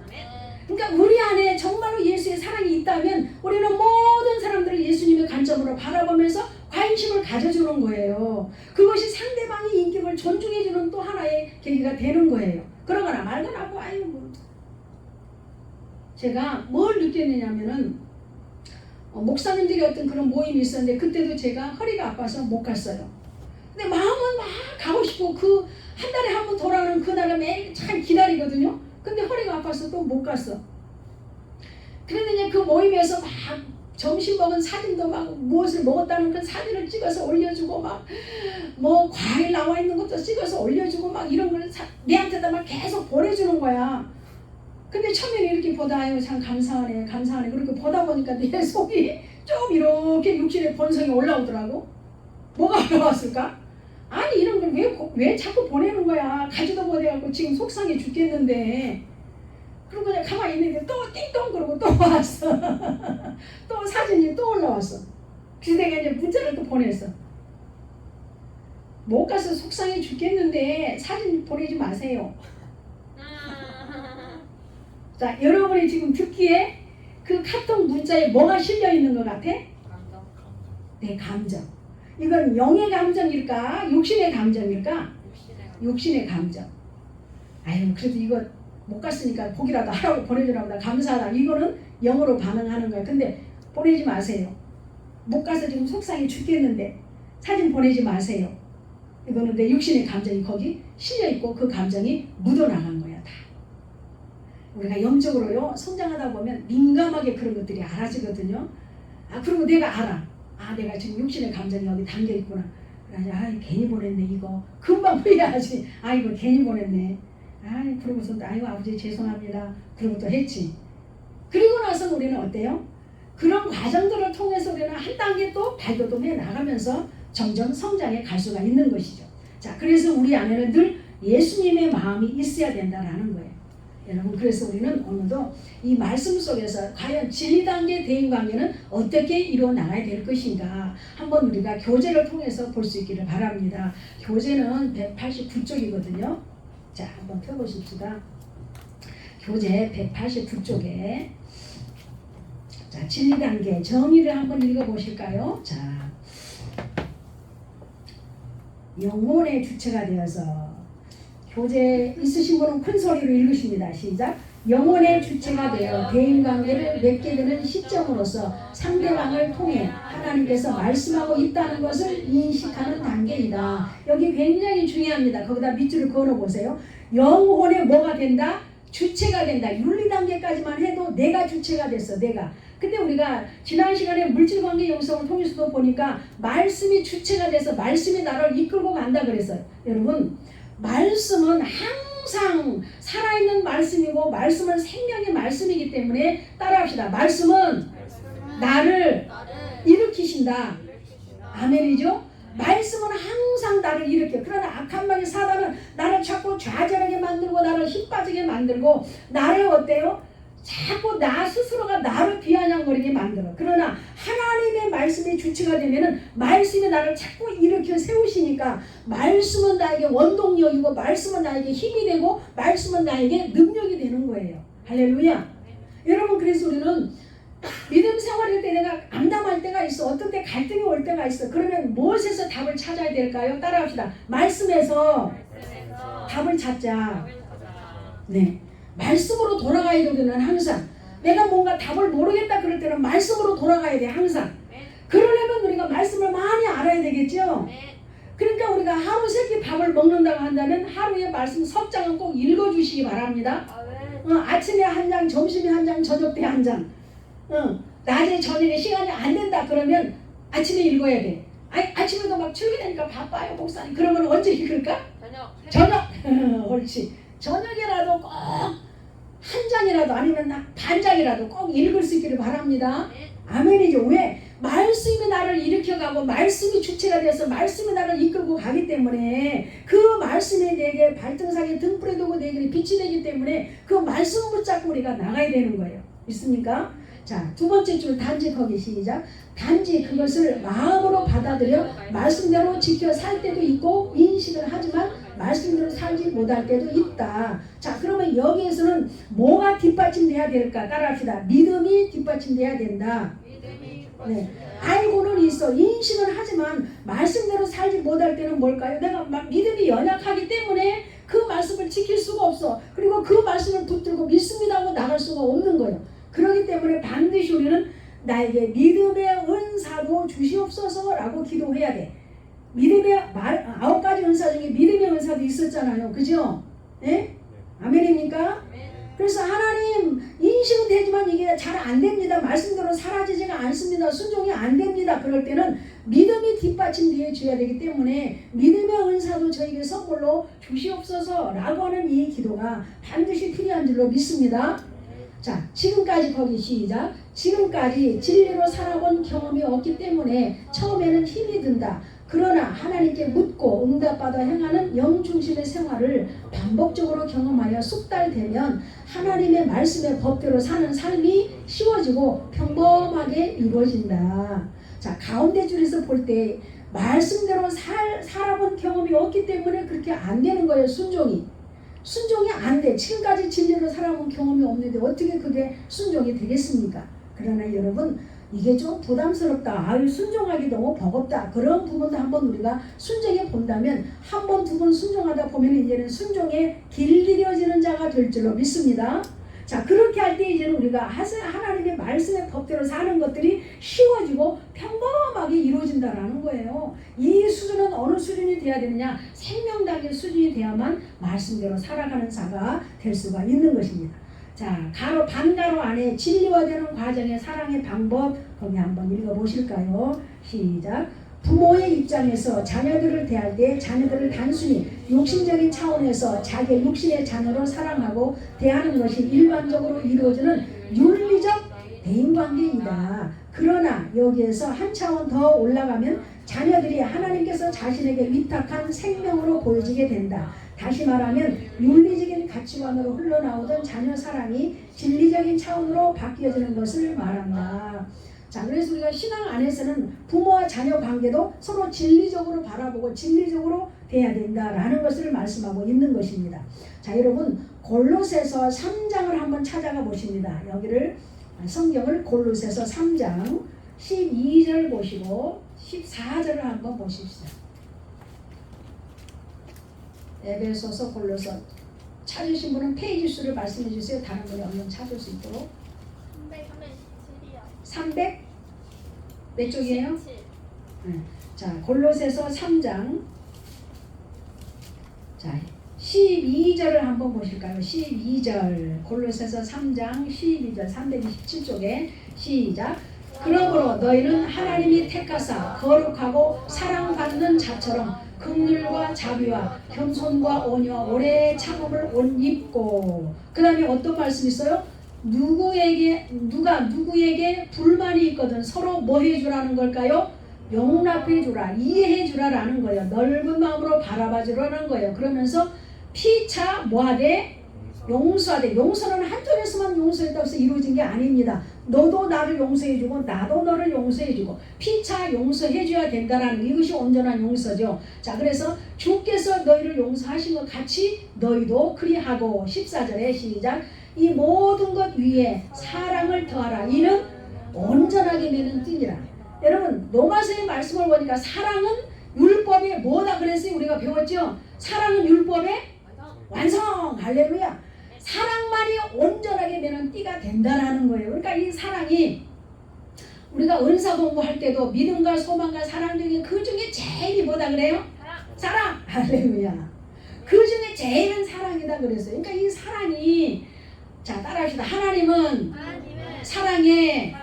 그러니까 우리 안에 정말로 예수의 사랑이 있다면 우리는 모든 사람들을 예수님의 관점으로 바라보면서 관심을 가져주는 거예요. 그것이 상대방의 인격을 존중해주는 또 하나의 계기가 되는 거예요. 그러거나 말거나 뭐 아유 뭐. 제가 뭘 느꼈느냐면은 목사님들이 어떤 그런 모임이 있었는데 그때도 제가 허리가 아파서 못 갔어요. 근데 마음은 막 가고 싶고 그 한 달에 한 번 돌아오는 그날을 매일 참 기다리거든요. 근데 허리가 아파서 또 못 갔어. 그랬더니 그 모임에서 막 점심 먹은 사진도 막 무엇을 먹었다는 그 사진을 찍어서 올려주고 막 뭐 과일 나와 있는 것도 찍어서 올려주고 막 이런 걸 내한테다 막 계속 보내주는 거야. 근데 처음에는 이렇게 보다 아유 참 감사하네 감사하네 그렇게 보다 보니까 내 속이 좀 이렇게 육신의 본성이 올라오더라고. 뭐가 올라왔을까? 아니 이런 걸 왜 자꾸 보내는 거야. 가지도 못해갖고 지금 속상해 죽겠는데. 그리고 그냥 가만히 있는데 또 띵동 그러고 또 왔어. 또 사진이 또 올라왔어. 그래서 내가 이제 문자를 또 보냈어. 못 가서 속상해 죽겠는데 사진 보내지 마세요. 자, 여러분이 지금 듣기에 그 카톡 문자에 뭐가 실려 있는 것 같아? 감정. 네, 감정. 이건 영의 감정일까? 육신의 감정일까? 육신의 감정. 아유, 그래도 이거 못 갔으니까 보기라도 하라고 보내주라고 나 감사하다. 이거는 영으로 반응하는 거야. 근데 보내지 마세요. 못 가서 지금 속상해 죽겠는데 사진 보내지 마세요. 이거는 내 육신의 감정이 거기 실려 있고 그 감정이 묻어나간 거야, 다. 우리가 영적으로요 성장하다 보면 민감하게 그런 것들이 알아지거든요. 아 그리고 내가 알아. 아 내가 지금 육신의 감정이 여기 담겨 있구나. 그래서 아 괜히 보냈네 이거. 금방 후회하지. 아 이거 괜히 보냈네. 아 그러고서 아이고 아버지 죄송합니다. 그러고 또 했지. 그리고 나서 우리는 어때요? 그런 과정들을 통해서 우리는 한 단계 또 발돋움해 나가면서 점점 성장해 갈 수가 있는 것이죠. 자 그래서 우리 안에는 늘 예수님의 마음이 있어야 된다라는 거예요. 여러분 그래서 우리는 오늘도 이 말씀 속에서 과연 진리단계 대인관계는 어떻게 이루어 나가야 될 것인가 한번 우리가 교재를 통해서 볼 수 있기를 바랍니다. 교재는 189쪽이거든요. 자 한번 펴보십시다. 교재 189쪽에 자 진리단계 정의를 한번 읽어보실까요? 자 영혼의 주체가 되어서 교재 있으신 분은 큰 소리로 읽으십니다. 시작. 영혼의 주체가 되어 대인관계를 맺게 되는 시점으로서 상대방을 통해 하나님께서 말씀하고 있다는 것을 인식하는 단계이다. 여기 굉장히 중요합니다. 거기다 밑줄을 그어보세요. 영혼의 뭐가 된다? 주체가 된다. 윤리 단계까지만 해도 내가 주체가 됐어. 내가. 근데 우리가 지난 시간에 물질관계 영성을 통해서도 보니까 말씀이 주체가 돼서 말씀이 나를 이끌고 간다 그랬어요. 여러분 말씀은 항상 살아있는 말씀이고 말씀은 생명의 말씀이기 때문에 따라합시다. 말씀은 나를 일으키신다. 아멘이죠? 말씀은 항상 나를 일으켜. 그러나 악한 마귀 사단은 나를 자꾸 좌절하게 만들고 나를 힘 빠지게 만들고 나를 어때요? 자꾸 나 스스로가 나를 비아냥거리게 만들어. 그러나 하나님의 말씀이 주체가 되면은 말씀이 나를 자꾸 일으켜 세우시니까 말씀은 나에게 원동력이고 말씀은 나에게 힘이 되고 말씀은 나에게 능력이 되는 거예요. 할렐루야. 여러분, 그래서 우리는 믿음 생활할 때 내가 암담할 때가 있어. 어떤 때 갈등이 올 때가 있어. 그러면 무엇에서 답을 찾아야 될까요? 따라합시다. 말씀에서 답을 찾자. 네, 말씀으로 돌아가야 되는 항상. 내가 뭔가 답을 모르겠다 그럴 때는 말씀으로 돌아가야 돼. 항상. 그러려면 우리가 말씀을 많이 알아야 되겠죠. 그러니까 우리가 하루 세 끼 밥을 먹는다고 한다면 하루에 말씀 석 장은 꼭 읽어주시기 바랍니다. 아침에 한 장, 점심에 한 장, 저녁 때 한 장. 낮에 저녁에 시간이 안 된다 그러면 아침에 읽어야 돼. 아침에도 막 출근하니까 바빠요 목사님. 그러면 언제 읽을까? 저녁. 옳지. 저녁이라도 꼭 한 장이라도 아니면 반 장이라도 꼭 읽을 수 있기를 바랍니다. 아멘이죠. 왜? 말씀이 나를 일으켜가고 말씀이 주체가 되어서 말씀이 나를 이끌고 가기 때문에 그 말씀이 내게 발등상에 등불이 되고 내게 빛이 되기 때문에 그 말씀 붙잡고 우리가 나가야 되는 거예요. 있습니까? 자, 두 번째 줄 단지 시작. 단지 그것을 마음으로 받아들여 말씀대로 지켜 살 때도 있고 인식을 하지만 말씀대로 살지 못할 때도 있다. 자, 그러면 여기에서는 뭐가 뒷받침돼야 될까? 따라합시다. 믿음이 뒷받침돼야 된다. 네, 알고는 있어. 인식은 하지만 말씀대로 살지 못할 때는 뭘까요? 내가 믿음이 연약하기 때문에 그 말씀을 지킬 수가 없어. 그리고 그 말씀을 붙들고 믿습니다 하고 나갈 수가 없는 거예요. 그렇기 때문에 반드시 우리는 나에게 믿음의 은사도 주시옵소서 라고 기도해야 돼. 믿음의 9가지 은사 중에 믿음의 은사도 있었잖아요. 그죠? 예? 아멘입니까? 그래서 하나님, 인식은 되지만 이게 잘 안 됩니다. 말씀대로 사라지지가 않습니다. 순종이 안 됩니다. 그럴 때는 믿음이 뒷받침되어 줘야 되기 때문에 믿음의 은사도 저에게 선물로 주시옵소서 라고 하는 이 기도가 반드시 필요한 줄로 믿습니다. 자, 지금까지 시작. 지금까지 진리로 살아본 경험이 없기 때문에 처음에는 힘이 든다. 그러나 하나님께 묻고 응답받아 행하는 영중심의 생활을 반복적으로 경험하여 숙달되면 하나님의 말씀의 법대로 사는 삶이 쉬워지고 평범하게 이루어진다. 자, 가운데 줄에서 볼 때 말씀대로 살아본 경험이 없기 때문에 그렇게 안 되는 거예요. 순종이 안 돼. 지금까지 진리로 살아본 경험이 없는데 어떻게 그게 순종이 되겠습니까? 그러나 여러분, 이게 좀 부담스럽다. 순종하기 너무 버겁다. 그런 부분도 한번 우리가 순종해 본다면 한 번, 두 번 순종하다 보면 이제는 순종에 길들여지는 자가 될 줄로 믿습니다. 자, 그렇게 할 때 이제는 우리가 하나님의 말씀의 법대로 사는 것들이 쉬워지고 평범하게 이루어진다라는 거예요. 이 수준은 어느 수준이 돼야 되느냐? 생명당의 수준이 돼야만 말씀대로 살아가는 자가 될 수가 있는 것입니다. 자, 반가로 안에 진리화되는 과정의 사랑의 방법 거기 한번 읽어보실까요? 시작. 부모의 입장에서 자녀들을 대할 때 자녀들을 단순히 욕심적인 차원에서 자기의 육신의 자녀로 사랑하고 대하는 것이 일반적으로 이루어지는 윤리적 대인관계이다. 그러나 여기에서 한 차원 더 올라가면 자녀들이 하나님께서 자신에게 위탁한 생명으로 보여지게 된다. 다시 말하면 윤리적인 가치관으로 흘러나오던 자녀 사랑이 진리적인 차원으로 바뀌어지는 것을 말한다. 자, 그래서 우리가 신앙 안에서는 부모와 자녀 관계도 서로 진리적으로 바라보고 진리적으로 돼야 된다라는 것을 말씀하고 있는 것입니다. 자, 여러분, 골로새서 3장을 한번 찾아가 보십니다. 여기를 성경을 골로새서 3장 12절 보시고 14절을 한번 보십시오. 에베소서, 골로새 찾으신 분은 페이지 수를 말씀해 주세요. 다른 분이 얼른 찾을 수 있도록. 300 몇 쪽이에요? 자, 골로새서 3장 자 12절을 한번 보실까요? 12절 골로새서 3장 12절 327쪽에 시작. 그러므로 너희는 하나님이 택하사 거룩하고 사랑받는 자처럼 긍휼과 자비와 겸손과 온유와 오래 참음을 옷 입고 그 다음에 어떤 말씀이 있어요? 누구에게 불만이 있거든 서로 뭐 해주라는 걸까요? 용납해 주라, 이해해 주라라는 거예요. 넓은 마음으로 바라봐 주라는 거예요. 그러면서 피차 뭐하되 용서하되. 용서는 한쪽에서만 용서했다고 해서 이루어진 게 아닙니다. 너도 나를 용서해주고 나도 너를 용서해주고 피차 용서해줘야 된다라는 이것이 온전한 용서죠. 자, 그래서 주께서 너희를 용서하신 것 같이 너희도 그리하고. 14절에 시작. 이 모든 것 위에 사랑을 더하라. 이는 온전하게 매는 띠니라. 여러분 로마서의 말씀을 보니까 사랑은 율법의 뭐다 그랬어요? 우리가 배웠죠? 사랑은 율법의 완성. 할렐루야. 사랑만이 온전하게 매는 띠가 된다라는 거예요. 그러니까 이 사랑이 우리가 은사 공부할 때도 믿음과 소망과 사랑 중에 그 중에 제일이 뭐다 그래요? 사랑. 할렐루야. 그 중에 제일은 사랑이다 그랬어요. 그러니까 이 사랑이, 자 따라합시다. 하나님은 사랑의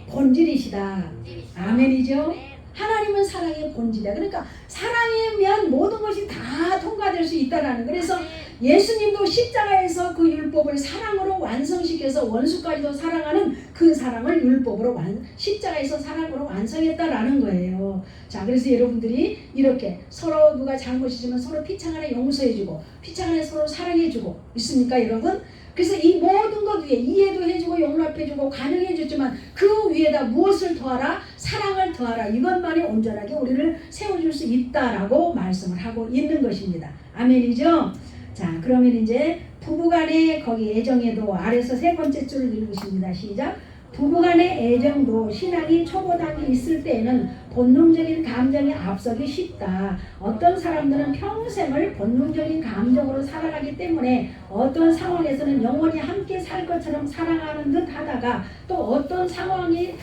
본질이시다. 아멘이죠? 하나님은 사랑의 본질이다. 그러니까 사랑이면 모든 것이 다 통과될 수 있다라는. 그래서 예수님도 십자가에서 그 율법을 사랑으로 완성시켜서 원수까지도 사랑하는 그 사랑을 율법으로 십자가에서 사랑으로 완성했다라는 거예요. 자, 그래서 여러분들이 이렇게 서로 누가 잘못이지만 서로 피창 안에 용서해주고 피창 안에 서로 사랑해주고 있습니까 여러분? 그래서 이 모든 것 위에 이해도 해주고 용납해주고 가능해주지만 그 위에다 무엇을 더하라? 사랑을 더하라. 이것만이 온전하게 우리를 세워줄 수 있다라고 말씀을 하고 있는 것입니다. 아멘이죠? 자, 그러면 이제 부부간의 거기 애정에도 아래서 세 번째 줄을 읽으십니다. 시작. 부부간의 애정도 신앙이 초보 단계에 있을 때에는 본능적인 감정이 앞서기 쉽다. 어떤 사람들은 평생을 본능적인 감정으로 살아가기 때문에 어떤 상황에서는 영원히 함께 살 것처럼 사랑하는 듯 하다가 또 어떤 상황이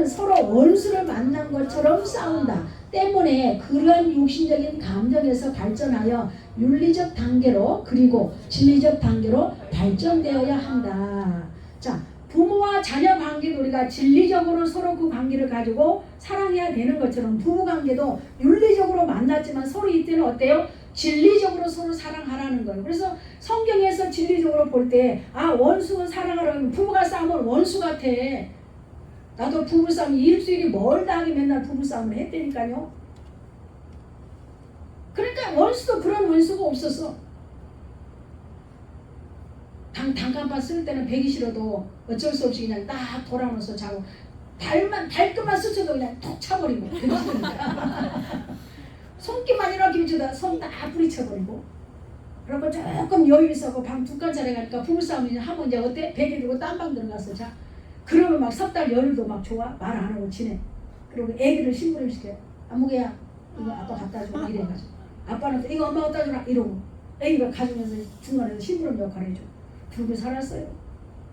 서로 원수를 만난 것처럼 싸운다. 때문에 그러한 육신적인 감정에서 발전하여 윤리적 단계로 그리고 진리적 단계로 발전되어야 한다. 자, 부모와 자녀 관계도 우리가 진리적으로 서로 그 관계를 가지고 사랑해야 되는 것처럼 부부 관계도 윤리적으로 만났지만 서로 이때는 어때요? 진리적으로 서로 사랑하라는 거예요. 그래서 성경에서 진리적으로 볼 때 원수는 사랑하라고. 부부가 싸우면 원수 같아. 나도 부부싸움 일주일이 멀다 하게 맨날 부부싸움을 했다니까요. 그러니까 원수도 그런 원수가 없었어. 단칸반 쓸 때는 배기 싫어도 어쩔 수 없이 그냥 딱 돌아오면서 자고 발끝만 스쳐도 그냥 톡 차버리고 손길만 이렇게 주다 손 다 뿌리쳐버리고. 그러고 조금 여유 있어고 방 두 칸짜리 가니까 부부싸움이 하면 이제 어때? 베개 들고 딴방 들어가서 자. 그러면 막 석 달 열흘도 막 좋아. 말 안 하고 지내. 그리고 애기를 심부름시켜. 아무개야 이거 아빠 갖다 줘. 이래가지고 아빠는 또 이거 엄마 갖다 주라 이러고 애기가 가지면서 중간에서 심부름 역할을 해줘. 그렇게 살았어요.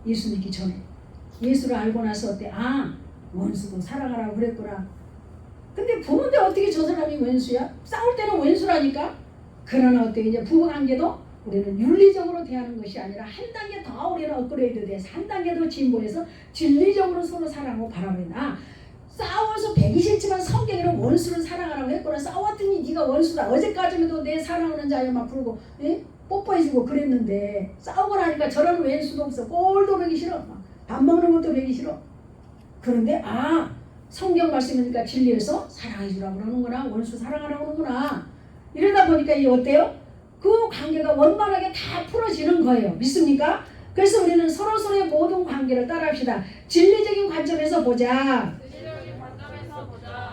예수 믿기 전에. 예수를 알고 나서 어때? 원수도 사랑하라고 그랬구나. 근데 부모인데 어떻게 저 사람이 원수야? 싸울 때는 원수라니까. 그러나 어때? 이제 부부관계도 우리는 윤리적으로 대하는 것이 아니라 한 단계 더 우리는 업그레이드 돼서 한 단계 더 진보해서 진리적으로 서로 사랑하고 바라보인다. 싸워서 배기 싫지만 성경에는 원수를 사랑하라고 했구나. 싸웠더니 네가 원수다. 어제까지도 내 사랑하는 자여 막 부르고 뽀뽀해주고 그랬는데 싸우고 나니까 저런 왼수도 없어. 꼴도 배기 싫어. 밥 먹는 것도 배기 싫어. 그런데 성경 말씀이니까 진리에서 사랑해주라고 그러는구나. 원수 사랑하라고 그러는구나. 이러다 보니까 이게 어때요? 그 관계가 원만하게 다 풀어지는 거예요. 믿습니까? 그래서 우리는 서로서로의 모든 관계를 따라합시다. 진리적인 관점에서 보자.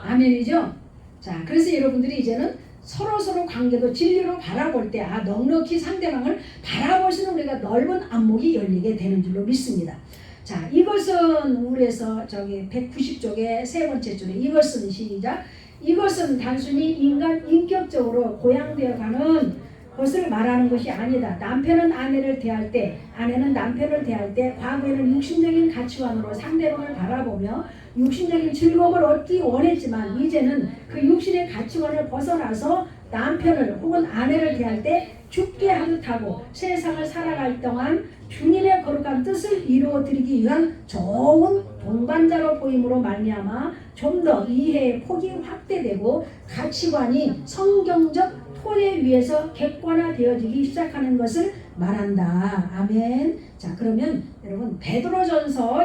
아멘이죠? 자, 그래서 여러분들이 이제는 서로서로 관계도 진리로 바라볼 때 넉넉히 상대방을 바라볼 수 있는 우리가 넓은 안목이 열리게 되는 줄로 믿습니다. 자, 이것은 우리에서 저기 190쪽의 세 번째 줄에 이것은 시작. 이것은 단순히 인간 인격적으로 고양되어 가는 것을 말하는 것이 아니다. 남편은 아내를 대할 때, 아내는 남편을 대할 때 과거에는 육신적인 가치관으로 상대방을 바라보며 육신적인 즐거움을 얻기 원했지만 이제는 그 육신의 가치관을 벗어나서 남편을 혹은 아내를 대할 때 죽게 하듯 하고 세상을 살아갈 동안 주님의 거룩한 뜻을 이루어드리기 위한 좋은 동반자로 보임으로 말미암아 좀 더 이해의 폭이 확대되고 가치관이 성경적 토대 위에서 객관화되어지기 시작하는 것을 말한다. 아멘. 자, 그러면 여러분 베드로전서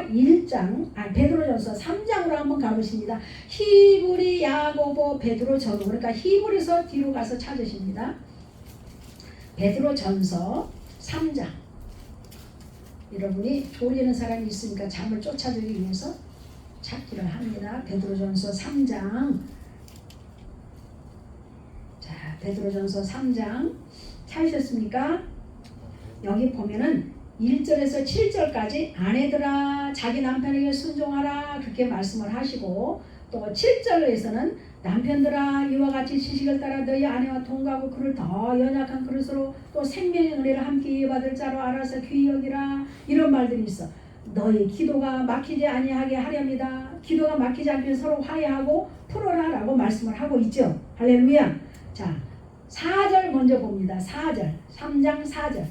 3장으로 한번 가보십니다. 히브리, 야고보, 베드로, 전후. 그러니까 히브리서 뒤로 가서 찾으십니다. 베드로전서 3장. 여러분이 졸리는 사람이 있으니까 잠을 쫓아주기 위해서 찾기를 합니다. 베드로전서 3장. 자, 베드로전서 3장 찾으셨습니까? 여기 보면은 1절에서 7절까지 아내들아 자기 남편에게 순종하라 그렇게 말씀을 하시고, 또 7절에서는 남편들아 이와 같이 지식을 따라 너희 아내와 통과하고 그를 더 연약한 그릇으로 또 생명의 은혜를 함께 이어받을 자로 알아서 귀히 여기라 이런 말들이 있어. 너희 기도가 막히지 아니하게 하렵니다. 기도가 막히지 않게 서로 화해하고 풀어라 라고 말씀을 하고 있죠. 할렐루야. 자, 4절 먼저 봅니다. 4절 3장 4절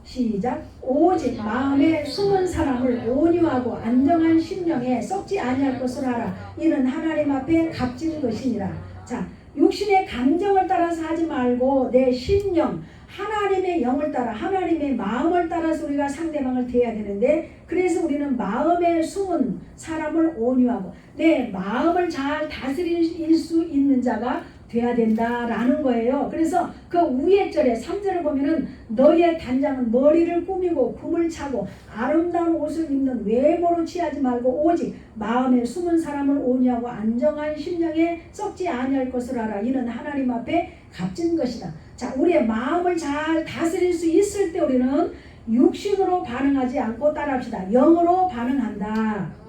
시작. 오직 마음에 숨은 사람을 온유하고 안정한 심령에 썩지 아니할 것을 하라. 이는 하나님 앞에 값진 것이니라. 자, 육신의 감정을 따라서 하지 말고 내 심령 하나님의 영을 따라 하나님의 마음을 따라서 우리가 상대방을 대해야 되는데, 그래서 우리는 마음에 숨은 사람을 온유하고 내 마음을 잘 다스릴 수 있는 자가 돼야 된다라는 거예요. 그래서 그 위에 절에 3절을 보면은 너희의 단장은 머리를 꾸미고 kum을 차고 아름다운 옷을 입는 외모로 취하지 말고 오직 마음에 숨은 사람을 온유하고 안정한 심령에 썩지 아니할 것을 알아. 이는 하나님 앞에 값진 것이다. 자, 우리의 마음을 잘 다스릴 수 있을 때 우리는 육신으로 반응하지 않고 따라합시다. 영으로 반응한다.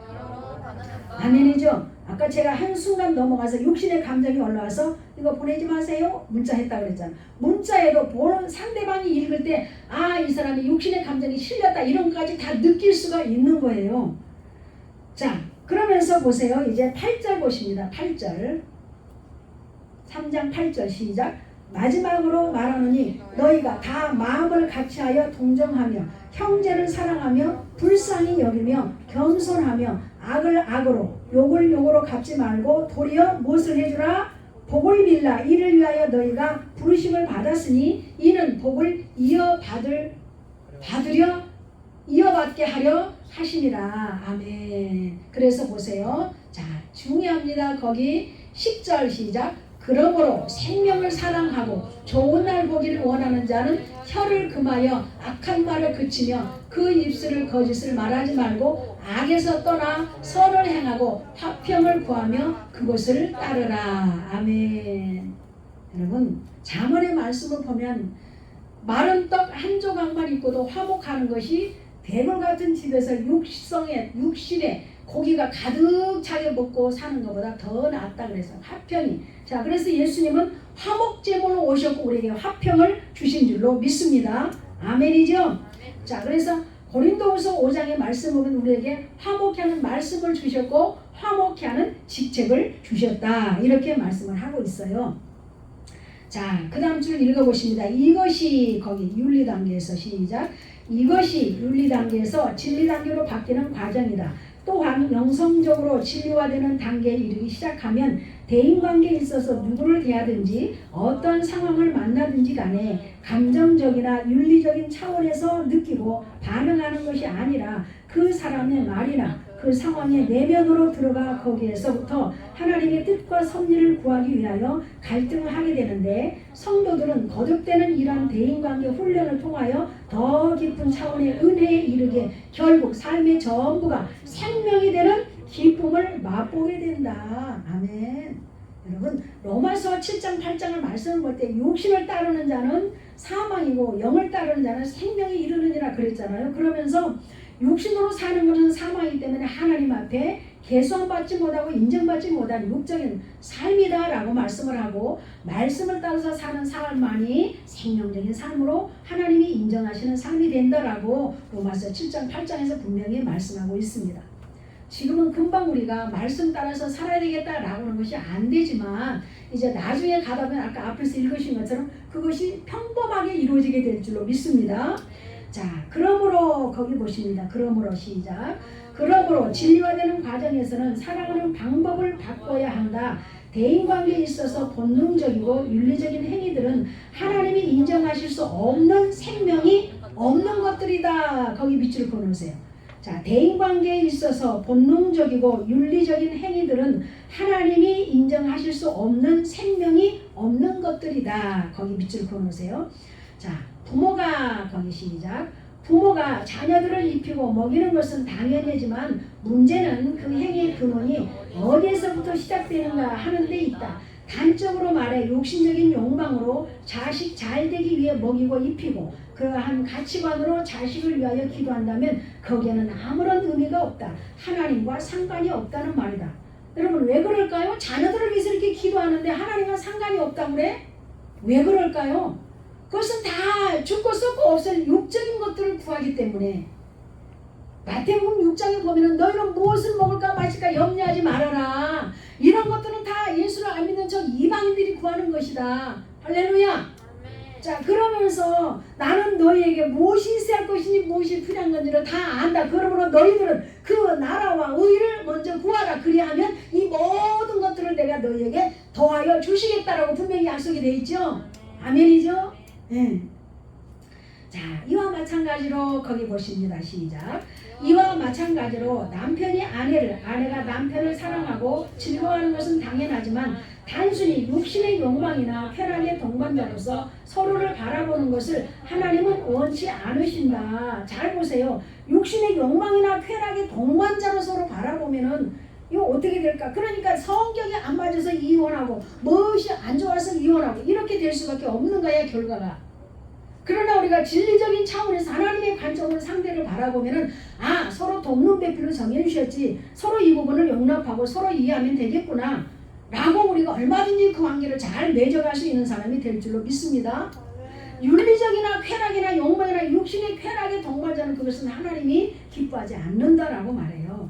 아멘이죠? 아까 제가 한순간 넘어가서 육신의 감정이 올라와서 이거 보내지 마세요 문자 했다 그랬잖아. 문자에도 보는 상대방이 읽을 때 아, 이 사람이 육신의 감정이 실렸다 이런 것까지 다 느낄 수가 있는 거예요. 자, 그러면서 보세요. 이제 8절 보십니다. 8절 3장 8절 시작. 마지막으로 말하노니 너희가 다 마음을 같이하여 동정하며 형제를 사랑하며 불쌍히 여기며 겸손하며 악을 악으로 욕을 욕으로 갚지 말고 도리어 무엇을 해주라? 복을 빌라. 이를 위하여 너희가 부르심을 받았으니 이는 복을 이어받게 하려 하심이라. 아멘. 그래서 보세요. 자, 중요합니다. 거기 10절 시작. 그러므로 생명을 사랑하고 좋은 날 보기를 원하는 자는 혀를 금하여 악한 말을 그치며 그 입술을 거짓을 말하지 말고 악에서 떠나 선을 행하고 화평을 구하며 그것을 따르라. 아멘. 여러분, 잠언의 말씀을 보면 마른 떡 한 조각만 있고도 화목하는 것이 대물 같은 집에서 육신에 고기가 가득 차게 먹고 사는 것보다 더 낫다 그래서 화평이. 자, 그래서 예수님은 화목제물로 오셨고 우리에게 화평을 주신 줄로 믿습니다. 아멘이죠? 자, 그래서 고린도후서 5장의 말씀을 보면 우리에게 화목케 하는 말씀을 주셨고 화목케 하는 직책을 주셨다. 이렇게 말씀을 하고 있어요. 자, 그 다음 줄 읽어보십니다. 이것이 거기 윤리 단계에서 시작. 이것이 윤리 단계에서 진리 단계로 바뀌는 과정이다. 또한 영성적으로 진리화되는 단계에 이르기 시작하면 대인관계에 있어서 누구를 대하든지 어떤 상황을 만나든지 간에 감정적이나 윤리적인 차원에서 느끼고 반응하는 것이 아니라 그 사람의 말이나 그 상황의 내면으로 들어가 거기에서부터 하나님의 뜻과 섭리를 구하기 위하여 갈등을 하게 되는데, 성도들은 거듭되는 이러한 대인관계 훈련을 통하여 더 깊은 차원의 은혜에 이르게 결국 삶의 전부가 생명이 되는 기쁨을 맛보게 된다. 아멘. 여러분, 로마서 7장 8장을 말씀을 볼 때 육신을 따르는 자는 사망이고 영을 따르는 자는 생명에 이르느니라 그랬잖아요. 그러면서 육신으로 사는 것은 사망이기 때문에 하나님 앞에 계수함받지 못하고 인정받지 못한 육적인 삶이다 라고 말씀을 하고, 말씀을 따라서 사는 삶만이 생명적인 삶으로 하나님이 인정하시는 삶이 된다라고 로마서 7장 8장에서 분명히 말씀하고 있습니다. 지금은 금방 우리가 말씀 따라서 살아야 되겠다라고 하는 것이 안 되지만 이제 나중에 가다 보면 아까 앞에서 읽으신 것처럼 그것이 평범하게 이루어지게 될 줄로 믿습니다. 자, 그러므로 거기 보십니다. 그러므로 시작. 그러므로 진리화되는 과정에서는 사랑하는 방법을 바꿔야 한다. 대인관계에 있어서 본능적이고 윤리적인 행위들은 하나님이 인정하실 수 없는 생명이 없는 것들이다. 거기 밑줄 그어놓으세요. 자, 대인관계에 있어서 본능적이고 윤리적인 행위들은 하나님이 인정하실 수 없는 생명이 없는 것들이다. 거기 밑줄 그어놓으세요. 자, 부모가 거기 시작. 부모가 자녀들을 입히고 먹이는 것은 당연하지만 문제는 그 행위의 근원이 어디에서부터 시작되는가 하는 데 있다. 단적으로 말해 욕심적인 욕망으로 자식 잘 되기 위해 먹이고 입히고 그러한 가치관으로 자식을 위하여 기도한다면 거기에는 아무런 의미가 없다. 하나님과 상관이 없다는 말이다. 여러분 왜 그럴까요? 자녀들을 위해서 이렇게 기도하는데 하나님과 상관이 없다고 그래? 왜 그럴까요? 그것은 다 죽고 썩고 없을 육적인 것들을 구하기 때문에 마태복음 6장에 보면은 너희는 무엇을 먹을까 마실까 염려하지 말아라. 이런 것들은 다 예수를 안 믿는 저 이방인들이 구하는 것이다. 할렐루야. 자, 그러면서 나는 너희에게 무엇이 있어야 할 것이니 무엇이 필요한 건지를 다 안다. 그러므로 너희들은 그 나라와 의를 먼저 구하라. 그리하면 이 모든 것들을 내가 너희에게 더하여 주시겠다라고 분명히 약속이 되어 있죠. 아멘이죠. 네. 자, 이와 마찬가지로 거기 보십니다. 시작. 이와 마찬가지로 남편이 아내를, 아내가 남편을 사랑하고 즐거워하는 것은 당연하지만 단순히 육신의 욕망이나 쾌락의 동반자로서 서로를 바라보는 것을 하나님은 원치 않으신다. 잘 보세요. 육신의 욕망이나 쾌락의 동반자로 서로 바라보면은 이거 어떻게 될까? 그러니까 성격이 안 맞아서 이혼하고 무엇이 안 좋아서 이혼하고 이렇게 될 수밖에 없는 거야 결과가. 그러나 우리가 진리적인 차원에서 하나님의 관점으로 상대를 바라보면은 아 서로 돕는 배필로 정해주셨지 서로 이 부분을 용납하고 서로 이해하면 되겠구나 라고 우리가 얼마든지 그 관계를 잘 맺어갈 수 있는 사람이 될 줄로 믿습니다. 윤리적이나 쾌락이나 욕망이나 육신의 쾌락의 동반자는 그것은 하나님이 기뻐하지 않는다라고 말해요.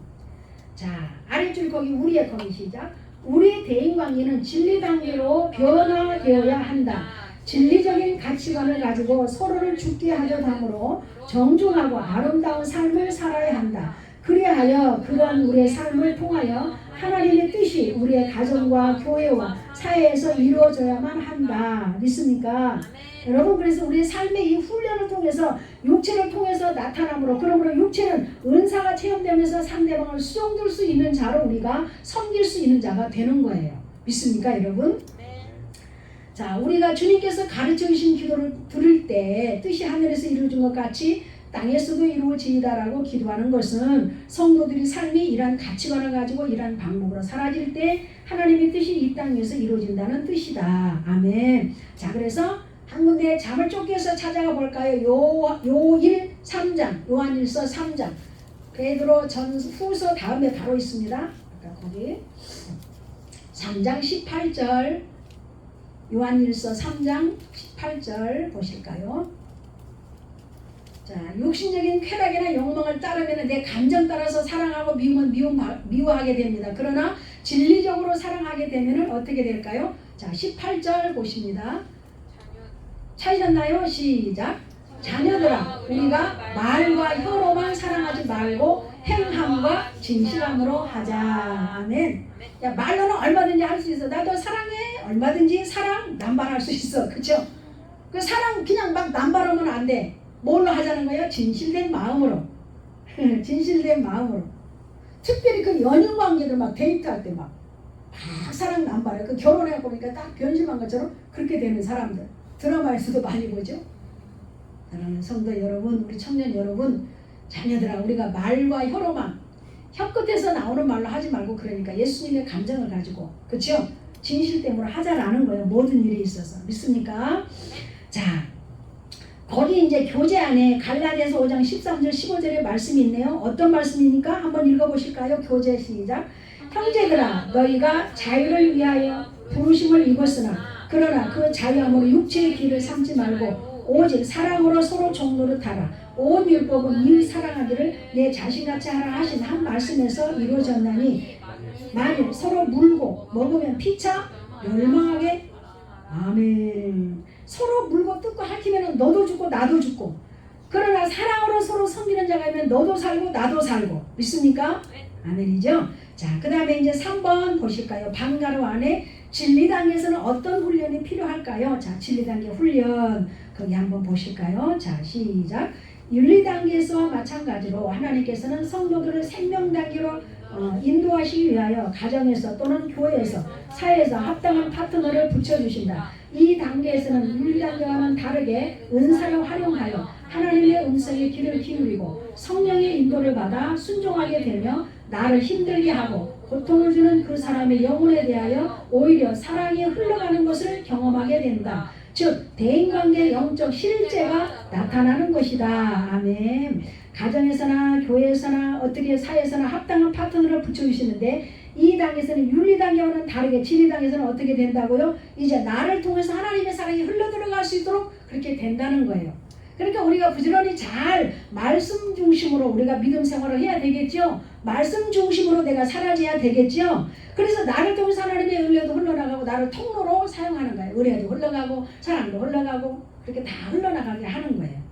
자, 아래줄 거기 우리의 거기 시작. 우리의 대인관계는 진리관계로 변화되어야 한다. 진리적인 가치관을 가지고 서로를 죽게 하려 함으로 정중하고 아름다운 삶을 살아야 한다. 그리하여 그런 우리의 삶을 통하여 하나님의 뜻이 우리의 가정과 교회와 사회에서 이루어져야만 한다. 믿습니까? 여러분 그래서 우리의 삶의 이 훈련을 통해서 육체를 통해서 나타남으로 그러므로 육체는 은사가 체험되면서 상대방을 수용될 수 있는 자로 우리가 섬길 수 있는 자가 되는 거예요. 믿습니까 여러분? 자, 우리가 주님께서 가르쳐 주신 기도를 들을 때 뜻이 하늘에서 이루어진 것 같이 땅에서도 이루어지이다라고 기도하는 것은 성도들이 삶이 이러한 가치관을 가지고 이러한 방법으로 사라질 때 하나님의 뜻이 이 땅에서 이루어진다는 뜻이다. 아멘. 자, 그래서 한 군데 잠을 쫓겨서 찾아가 볼까요? 요일 3장, 요한일서 3장. 베드로 전후서 다음에 바로 있습니다. 아까 거기 3장 18절. 요한일서 3장 18절 보실까요? 자, 육신적인 쾌락이나 욕망을 따르면 내 감정 따라서 사랑하고 미우면 미워하게 됩니다. 그러나 진리적으로 사랑하게 되면 어떻게 될까요? 자, 18절 보십니다. 찾으셨나요? 시작. 자녀들아, 우리가 말과 혀로만 사랑하지 말고 행함과 진실함으로 하자. 아멘. 야, 말로는 얼마든지 할 수 있어. 나도 사랑해. 얼마든지 사랑 남발할 수 있어. 그쵸? 그 사랑 그냥 막 남발하면 안 돼. 뭘로 하자는 거예요? 진실된 마음으로. 진실된 마음으로. 특별히 그 연인 관계들 막 데이트할 때 막 사랑 남발해. 그 결혼해 보니까 딱 변심한 것처럼 그렇게 되는 사람들. 드라마에서도 많이 보죠. 사랑하는 성도 여러분, 우리 청년 여러분, 자녀들아, 우리가 말과 혀로만 혀끝에서 나오는 말로 하지 말고 그러니까 예수님의 감정을 가지고 그렇죠? 진실됨으로 하자라는 거예요. 모든 일에 있어서. 믿습니까? 자, 거기 이제 교재 안에 갈라디아서 5장 13절 15절의 말씀이 있네요. 어떤 말씀입니까? 한번 읽어보실까요? 교재 시작. 형제들아, 너희가 자유를 위하여 부르심을 입었으나 그러나 그 자유함으로 육체의 길을 삼지 말고 오직 사랑으로 서로 종노릇하라. 온 율법은 이웃 사랑하기를 내 자신같이 하라 하신 한 말씀에서 이루어졌나니 만일 서로 물고 먹으면 피차 멸망하게. 아멘. 서로 물고 뜯고 핥히면 너도 죽고 나도 죽고 그러나 사랑으로 서로 섬기는 자가 있으면 너도 살고 나도 살고. 믿습니까? 네. 아멘이죠. 자, 그 다음에 이제 3번 보실까요? 방가로 안에 진리단계에서는 어떤 훈련이 필요할까요? 자, 진리단계 훈련 거기 한번 보실까요? 자, 시작. 윤리단계에서와 마찬가지로 하나님께서는 성도들을 생명단계로 인도하시기 위하여 가정에서 또는 교회에서 사회에서 합당한 파트너를 붙여주신다. 이 단계에서는 윤리단계와는 다르게 은사를 활용하여 하나님의 음성에 귀를 기울이고 성령의 인도를 받아 순종하게 되며 나를 힘들게 하고 고통을 주는 그 사람의 영혼에 대하여 오히려 사랑이 흘러가는 것을 경험하게 된다. 즉 대인관계 영적 실제가 나타나는 것이다. 아멘. 가정에서나 교회에서나 어떻게 사회에서나 합당한 파트너를 붙여주시는데 이 단계에서는 윤리단계와는 다르게 진리단계에서는 어떻게 된다고요? 이제 나를 통해서 하나님의 사랑이 흘러들어갈 수 있도록 그렇게 된다는 거예요. 그러니까 우리가 부지런히 잘 말씀 중심으로 우리가 믿음 생활을 해야 되겠죠. 말씀 중심으로 내가 살아져야 되겠죠. 그래서 나를 통해서 하나님의 은혜도 흘러나가고 나를 통로로 사용하는 거예요. 은혜도 흘러가고 사랑도 흘러가고 그렇게 다 흘러나가게 하는 거예요.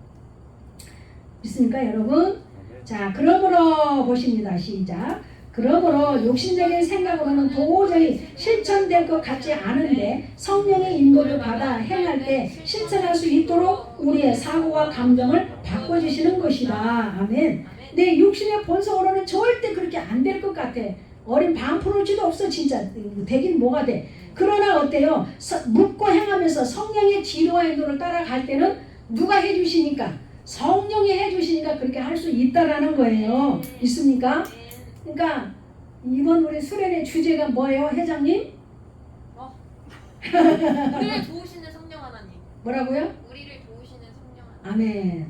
믿습니까 여러분? 자, 그러므로 보십니다. 시작. 그러므로 욕심적인 생각으로는 도저히 실천될 것 같지 않은데 성령의 인도를 받아 행할 때 실천할 수 있도록 우리의 사고와 감정을 바꿔주시는 것이다. 아멘. 내 육신의 본성으로는 절대 그렇게 안 될 것 같아. 어린 반프로지도 없어. 진짜 되긴 뭐가 돼. 그러나 어때요? 묻고 행하면서 성령의 지도와 인도를 따라갈 때는 누가 해주시니까? 성령이 해주시니까 그렇게 할 수 있다라는 거예요. 있습니까? 그러니까 이번 우리 수련의 주제가 뭐예요, 회장님? 우리를 도우시는 성령 하나님. 뭐라고요? 우리를 도우시는 성령 하나님. 아멘.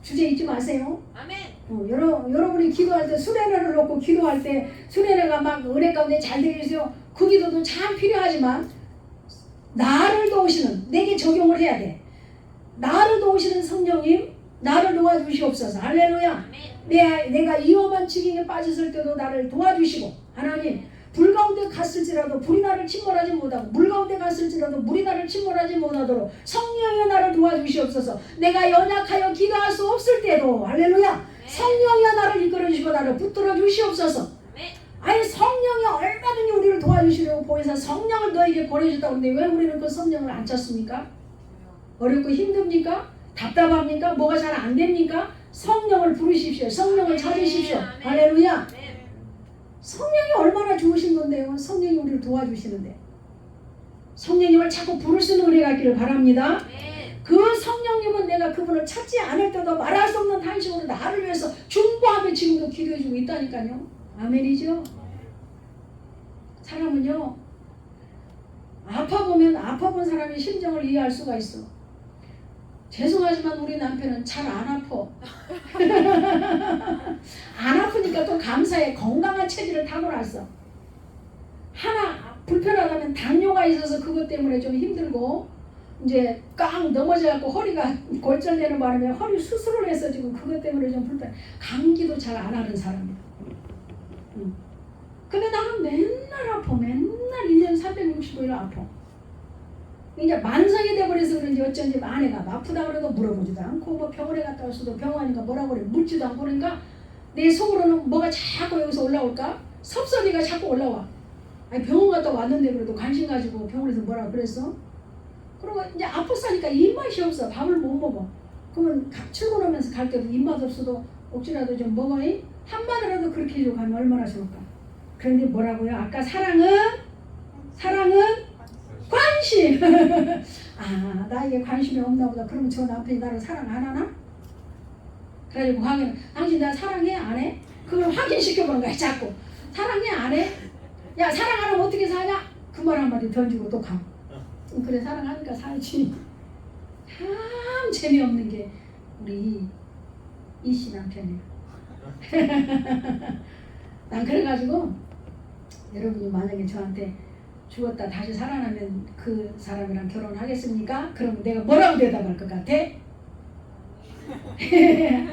주제 잊지 마세요. 아멘. 여러분이 기도할 때 수련회를 놓고 기도할 때 수련회가 막 은혜 가운데 잘 되게 해주세요. 그 기도도 참 필요하지만 나를 도우시는, 내게 적용을 해야 돼. 나를 도우시는 성령님, 나를 도와주시옵소서. 할렐루야. 내가 위험한 지경에 빠졌을 때도 나를 도와주시고, 하나님 불 가운데 갔을지라도 불이 나를 침몰하지 못하고 물 가운데 갔을지라도 물이 나를 침몰하지 못하도록 성령이 나를 도와주시옵소서. 내가 연약하여 기도할 수 없을 때도 할렐루야 성령이 나를 이끌어주시고 나를 붙들어 주시옵소서. 아니 성령이 얼마든지 우리를 도와주시려고 보혜사 성령을 너에게 보내줬다고 하는데 왜 우리는 그 성령을 안 찾습니까? 어렵고 힘듭니까? 답답합니까? 뭐가 잘 안 됩니까? 성령을 부르십시오. 성령을 찾으십시오. 할렐루야. 성령이 얼마나 좋으신 건데요. 성령이 우리를 도와주시는데 성령님을 자꾸 부를 수 있는 은혜가 있기를 바랍니다. 그 성령님은 내가 그분을 찾지 않을 때도 말할 수 없는 탄식으로 나를 위해서 중보하며 지금도 기도해주고 있다니까요. 아멘이죠. 사람은요 아파본 사람의 심정을 이해할 수가 있어. 죄송하지만 우리 남편은 잘 안 아파. 안 아프니까 또 감사해. 건강한 체질을 타고났어. 하나 불편하다면 당뇨가 있어서 그것 때문에 좀 힘들고 이제 깡 넘어져갖고 허리가 골절되는 바람에 허리 수술을 해서 지금 그것 때문에 좀 불편. 감기도 잘 안 하는 사람이야. 근데 나는 맨날 아파. 맨날 1년 365일 아파. 이제 만성이 돼버려서 그런지 어쩐지 아내가 아프다 그래도 물어보지도 않고 뭐 병원에 갔다 왔어도 병원이니까 뭐라고 그래 묻지도 않고 그러니까 내 속으로는 뭐가 자꾸 여기서 올라올까? 섭섭이가 자꾸 올라와. 아니 병원 갔다 왔는데 그래도 관심 가지고 병원에서 뭐라고 그랬어? 그러고 이제 아팠으니까 입맛이 없어. 밥을 못 먹어. 그러면 출근하면서 갈 때도 입맛 없어도 억지라도 좀 먹어이? 한마디라도 그렇게 해주고 가면 얼마나 좋을까? 그런데 뭐라고요? 아까 사랑은 관심. 아 나에게 관심이 없나 보다. 그럼 저 남편이 나를 사랑 안 하나? 그래가지고 확인. 당신 나 사랑해? 안 해? 그걸 확인시켜보는 거야 자꾸. 사랑해? 안 해? 야 사랑 안 하면 어떻게 사냐? 그 말 한마디 던지고 또 가. 그래 사랑하니까 살지. 참 재미없는 게 우리 이씨 남편이야. 난 그래가지고 여러분이 만약에 저한테 죽었다 다시 살아나면 그 사람이랑 결혼하겠습니까? 그럼 내가 뭐라고 대답할 것 같아?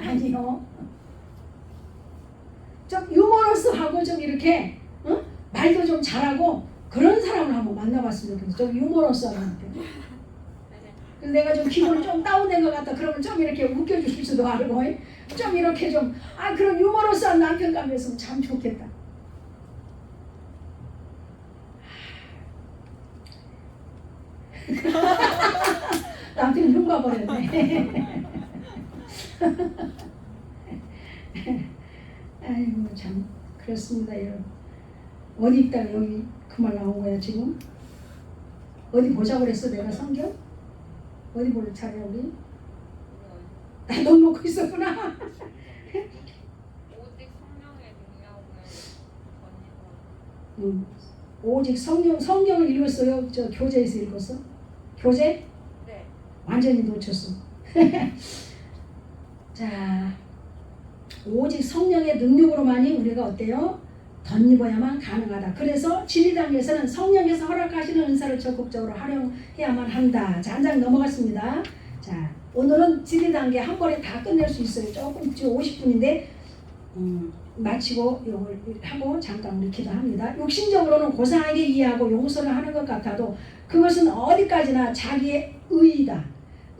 아니요. 좀 유머러스하고 좀 이렇게 말도 좀 잘하고 그런 사람을 한번 만나봤으면 좋겠어. 좀 유머러스하고 그래서 내가 좀 기분이 좀 다운된 것 같다. 그러면 좀 이렇게 웃겨주실 수도 알고 좀 이렇게 좀 그런 유머러스한 남편감이 있으면 참 좋겠다. 남편이 눈 가버렸네. 아이고 참 그렇습니다 여러분. 어디 있다가 여기 그 말 나온 거야 지금? 어디 보자고 그랬어 내가 성경? 어디 볼 차례 우리? 나 너 놓고 있었구나. 오직 성령의 능력을 오직 성경을 읽었어요? 저 교재에서 읽었어? 교재? 네. 완전히 놓쳤어. 자, 오직 성령의 능력으로만이 우리가 어때요? 덧입어야만 가능하다. 그래서 진리단계에서는 성령께서 허락하시는 은사를 적극적으로 활용해야만 한다. 자, 한 장 넘어갔습니다. 자, 오늘은 진리단계 한 번에 다 끝낼 수 있어요. 조금 지금 50분인데 마치고 이걸 하고 잠깐 우리 기도합니다. 육신적으로는 고상하게 이해하고 용서를 하는 것 같아도 그것은 어디까지나 자기의 의의다.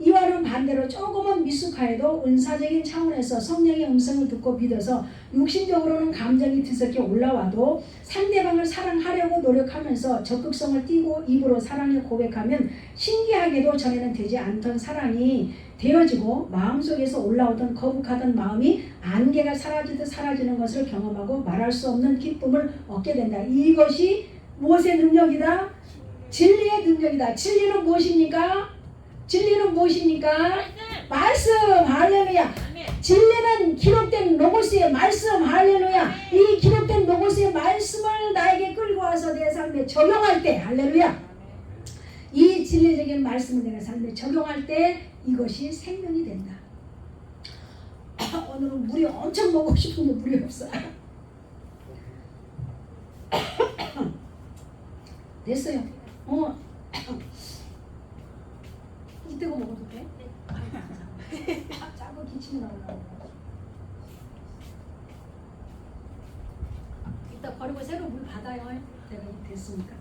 이와는 반대로 조금은 미숙하여도 은사적인 차원에서 성령의 음성을 듣고 믿어서 육신적으로는 감정이 뒤섞여 올라와도 상대방을 사랑하려고 노력하면서 적극성을 띠고 입으로 사랑을 고백하면 신기하게도 전에는 되지 않던 사랑이 되어지고 마음속에서 올라오던 거북하던 마음이 안개가 사라지듯 사라지는 것을 경험하고 말할 수 없는 기쁨을 얻게 된다. 이것이 무엇의 능력이다? 진리의 능력이다. 진리는 무엇입니까? 진리는 무엇입니까? 말씀. 할렐루야. 진리는 기록된 로고스의 말씀. 할렐루야. 이 기록된 로고스의 말씀을 나에게 끌고 와서 내 삶에 적용할 때 할렐루야. 이 진리적인 말씀을 내 삶에 적용할 때 이것이 생명이 된다. 오늘은 물이 엄청 먹고 싶은데 물이 없어. 됐어요. 이때고 먹어도 돼? 짜고 기침이 나오려고. 이따 버리고 새로 물 받아요. 내가 됐으니까.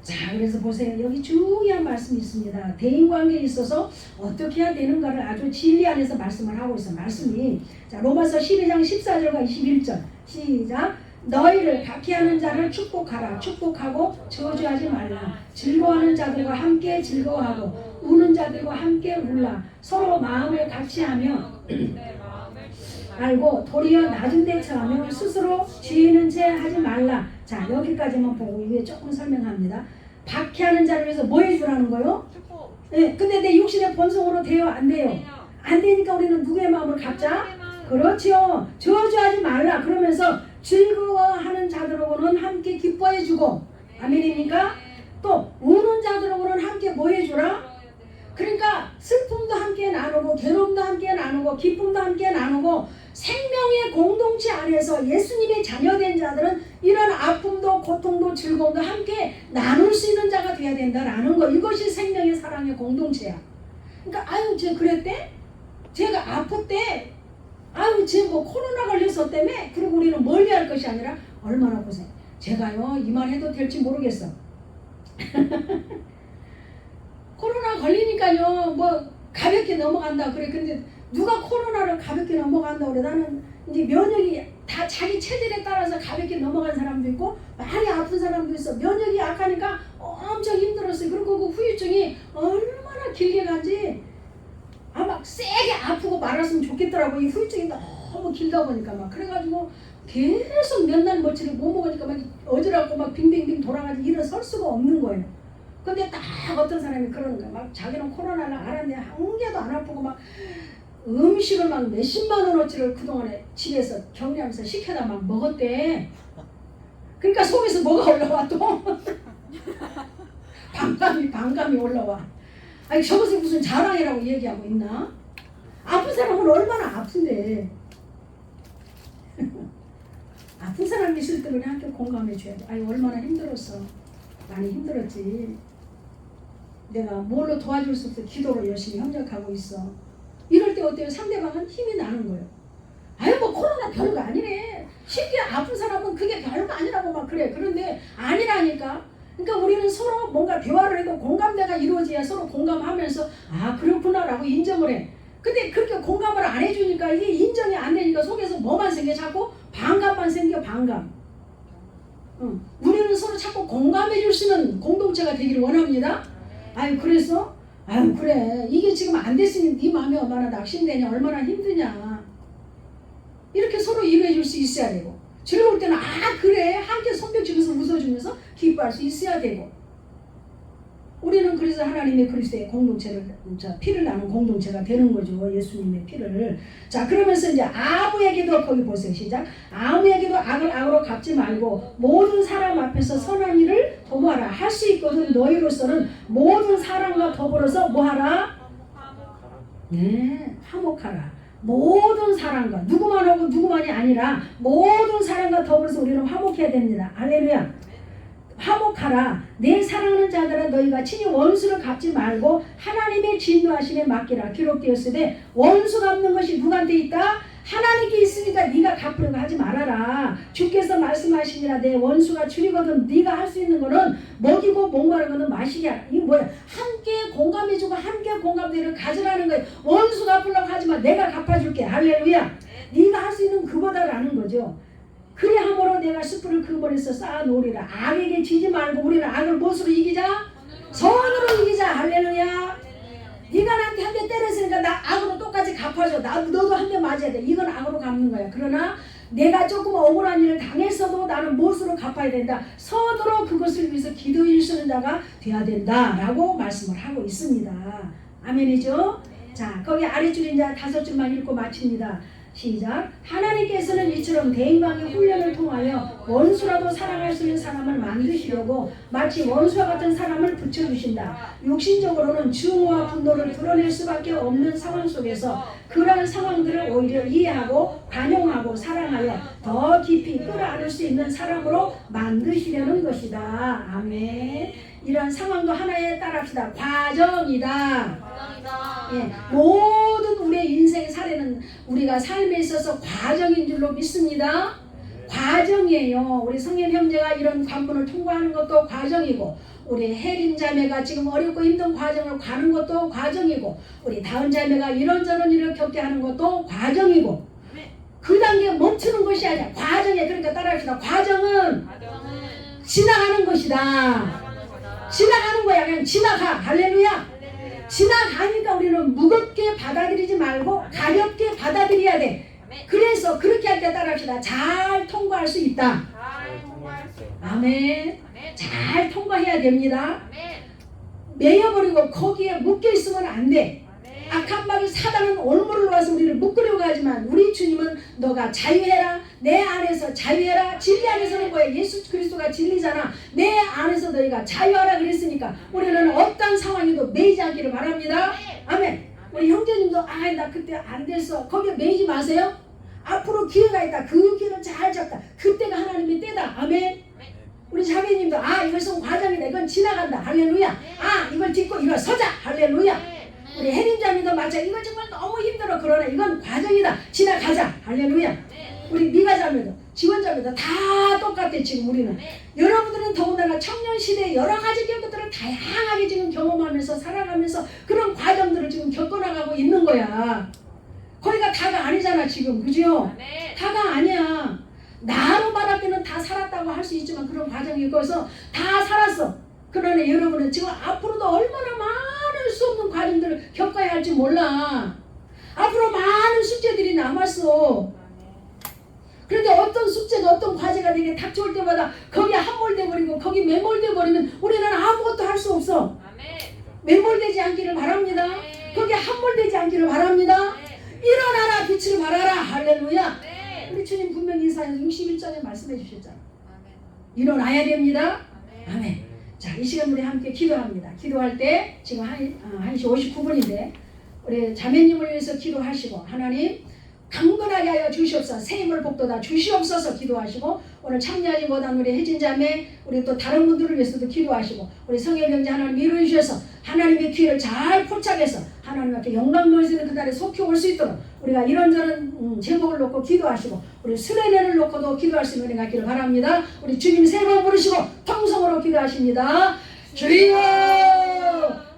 자, 그래서 보세요. 여기 중요한 말씀이 있습니다. 대인관계에 있어서 어떻게 해야 되는가를 아주 진리 안에서 말씀을 하고 있어요. 말씀이 자 로마서 12장 14절과 21절 시작. 너희를 박해하는 자를 축복하라. 축복하고 저주하지 말라. 즐거워하는 자들과 함께 즐거워하고 우는 자들과 함께 울라. 서로 마음을 같이 하며 알고 도리어 낮은 데 처하며 스스로 지혜는 채 하지 말라. 자, 여기까지만 보고 위에 조금 설명합니다. 박해하는 자를 위해서 뭐 해주라는 거요? 축복. 네, 근데 내 육신의 본성으로 돼요? 안 돼요? 안 되니까 우리는 누구의 마음을 갖자? 그렇죠. 저주하지 말라. 그러면서 즐거워하는 자들하고는 함께 기뻐해주고 아멘입니까? 또 우는 자들하고는 함께 뭐 해주라? 그러니까 슬픔도 함께 나누고 괴로움도 함께 나누고 기쁨도 함께 나누고 생명의 공동체 안에서 예수님의 자녀된 자들은 이런 아픔도 고통도 즐거움도 함께 나눌 수 있는 자가 되어야 된다라는 거. 이것이 생명의 사랑의 공동체야. 그러니까 아유 쟤 그랬대? 쟤가 아팠대? 아유 쟤 뭐 코로나 걸렸어 때문에? 그리고 우리는 멀리 할 것이 아니라 얼마나 고생. 제가요 이만해도 될지 모르겠어. 코로나 걸리니까요 뭐 가볍게 넘어간다 그래. 근데 누가 코로나를 가볍게 넘어간다 그래. 나는 이제 면역이 다 자기 체질에 따라서 가볍게 넘어간 사람도 있고 많이 아픈 사람도 있어. 면역이 약하니까 엄청 힘들었어요. 그리고 그 후유증이 얼마나 길게 간지 막 세게 아프고 말았으면 좋겠더라고. 이 후유증이 너무 길다 보니까 막 그래가지고 계속 몇 날 며칠을 못 먹으니까 막 어지럽고 막 빙빙빙 돌아가지고 일어설 수가 없는 거예요. 근데 딱 어떤 사람이 그러는 거야. 막 자기는 코로나를 알았는데 한 개도 안 아프고 막 음식을 막 몇십만 원어치를 그동안에 집에서 격리하면서 시켜다 막 먹었대. 그러니까 속에서 뭐가 올라와 또 반감이 올라와. 아니 저것이 무슨 자랑이라고 얘기하고 있나? 아픈 사람은 얼마나 아픈데. 아픈 사람이 있을 때 우리 함께 공감해 줘야 돼. 아니 얼마나 힘들었어. 많이 힘들었지. 내가 뭘로 도와줄 수 없어. 기도로 열심히 협력하고 있어. 이럴 때 어때요? 상대방은 힘이 나는 거예요. 아유 뭐 코로나 별거 아니래. 쉽게 아픈 사람은 그게 별거 아니라고 막 그래. 그런데 아니라니까. 그러니까 그러니까 우리는 서로 뭔가 대화를 해도 공감대가 이루어져야 서로 공감하면서 아 그렇구나라고 인정을 해. 근데 그렇게 공감을 안 해주니까 이게 인정이 안 되니까 속에서 뭐만 생겨? 자꾸 반감만 생겨. 반감. 우리는 서로 자꾸 공감해 줄 수 있는 공동체가 되기를 원합니다. 아유 그래서 아유 그래 이게 지금 안 됐으니 네 마음이 얼마나 낙심되냐 얼마나 힘드냐 이렇게 서로 이해해 줄 수 있어야 되고 즐거울 때는 아 그래 함께 손뼉치면서 웃어주면서 기뻐할 수 있어야 되고 우리는 그래서 하나님의 그리스도의 공동체를 피를 나눈 공동체가 되는 거죠. 예수님의 피를. 자 그러면서 이제 아무에게도 거기 보세요. 시작. 아무에게도 악을 악으로 갚지 말고 모든 사람 앞에서 선한 일을 도모하라. 할 수 있거든 너희로서는 모든 사람과 더불어서 뭐하라? 네, 화목하라. 모든 사람과 누구만 하고 누구만이 아니라 모든 사람과 더불어서 우리는 화목해야 됩니다. 할렐루야. 화목하라. 내 사랑하는 자들아 너희가 친히 원수를 갚지 말고 하나님의 진노하심에 맡기라. 기록되었으되 원수 갚는 것이 누구한테 있다? 하나님께 있으니까 네가 갚으려고 하지 말아라. 주께서 말씀하시니라 내 원수가 줄이거든 네가 할 수 있는 거는 먹이고 목마른 거는 마시게 하라. 이게 뭐야? 함께 공감해주고 함께 공감대를 가지라는 거예요. 원수 갚으려고 하지 마. 내가 갚아줄게. 할렐루야. 네가 할 수 있는 그거다라는 거죠. 그래 함으로 내가 숯불을 그 머리에서 쌓아놓으리라. 악에게 지지 말고 우리는 악을 무엇으로 이기자? 선으로 이기자. 할렐루야. 네가 나한테 한 대 때렸으니까 나 악으로 똑같이 갚아줘. 너도 한 대 맞아야 돼. 이건 악으로 갚는 거야. 그러나 내가 조금 억울한 일을 당했어도 나는 무엇으로 갚아야 된다. 선으로 그것을 위해서 기도일 쓰는 자가 돼야 된다라고 말씀을 하고 있습니다. 아멘이죠? 자 거기 아래줄인 자 5줄만 읽고 마칩니다. 시작. 하나님께서는 이처럼 대인관계 훈련을 통하여 원수라도 사랑할 수 있는 사람을 만드시려고 마치 원수와 같은 사람을 붙여주신다. 육신적으로는 증오와 분노를 드러낼 수밖에 없는 상황 속에서 그러한 상황들을 오히려 이해하고 관용하고 사랑하여 더 깊이 끌어안을 수 있는 사람으로 만드시려는 것이다. 아멘. 이러한 상황도 하나에 따라합시다. 과정이다. 예, 모든 우리의 인생 사례는 우리가 삶에 있어서 과정인 줄로 믿습니다. 과정이에요. 우리 성현 형제가 이런 관문을 통과하는 것도 과정이고 우리 혜림 자매가 지금 어렵고 힘든 과정을 가는 것도 과정이고 우리 다은 자매가 이런저런 일을 겪게 하는 것도 과정이고 그 단계에 멈추는 것이 아니야. 과정에 그러니까 따라합시다. 과정은 지나가는 것이다. 지나가는 거야. 그냥 지나가. 할렐루야. 지나가니까 우리는 무겁게 받아들이지 말고 가볍게 받아들여야 돼. 그래서 그렇게 할 때 따라합시다. 잘 통과할 수 있다. 아멘. 잘 통과해야 됩니다. 매여버리고 거기에 묶여있으면 안 돼. 악한 마귀 사단은 올무를 놓아서 우리를 묶으려고 하지만 우리 주님은 너가 자유해라. 내 안에서 자유해라. 진리 안에서는 뭐야? 예수 그리스도가 진리잖아. 내 안에서 너희가 자유하라 그랬으니까 우리는 어떤 상황에도 매이지 않기를 바랍니다. 아멘. 우리 형제님도 아 나 그때 안 됐어. 거기에 매이지 마세요. 앞으로 기회가 있다. 그 기회를 잘 잡다. 그때가 하나님의 때다. 아멘. 우리 자매님도 아 이것은 과정이다. 이건 지나간다. 할렐루야. 아 이걸 딛고 이걸 서자. 할렐루야. 우리 혜림자매도 마찬가지야. 이거 정말 너무 힘들어. 그러나 이건 과정이다. 지나가자. 할렐루야. 우리 미가자매도 지원자매도 다 똑같아. 지금 우리는 여러분들은 더군다나 청년시대에 여러가지 것들을 다양하게 지금 경험하면서 살아가면서 그런 과정들을 지금 겪어나가고 있는 거야. 거기가 다가 아니잖아 지금. 그죠? 다가 아니야. 나로 말할 때는 다 살았다고 할 수 있지만 그런 과정이 있어서 다 살았어. 그러나 여러분은 지금 앞으로도 얼마나 많은 수 없는 과정들을 겪어야 할지 몰라. 앞으로 많은 숙제들이 남았어. 그런데 어떤 숙제가 어떤 과제가 되게 닥쳐올 때마다 거기에 함몰돼버리고 거기 매몰돼버리면 우리는 아무것도 할 수 없어. 매몰되지 않기를 바랍니다. 거기에 함몰되지 않기를 바랍니다. 일어나라 빛을 발하라. 할렐루야. 우리 주님 분명히 이사야 61장에 말씀해 주셨잖아. 일어나야 됩니다. 아멘. 자, 이 시간 우리 함께 기도합니다. 기도할 때 지금 1시 59분인데 우리 자매님을 위해서 기도하시고 하나님 강건하게 하여 주시옵소서. 새 힘을 복돋아 주시옵소서 기도하시고 오늘 참여하지 못한 우리 혜진 자매 우리 또 다른 분들을 위해서도 기도하시고 우리 성현 형제 하나님 이루어 주셔서 하나님의 기회를 잘 포착해서 하나님 앞에 영광 돌리는 그날에 속히 올 수 있도록 우리가 이런저런 제목을 놓고 기도하시고 우리 수레네를 놓고도 기도할 수 있는 은혜가 있기를 바랍니다. 우리 주님 세 번 부르시고 통성으로 기도 기도하십니다. 주여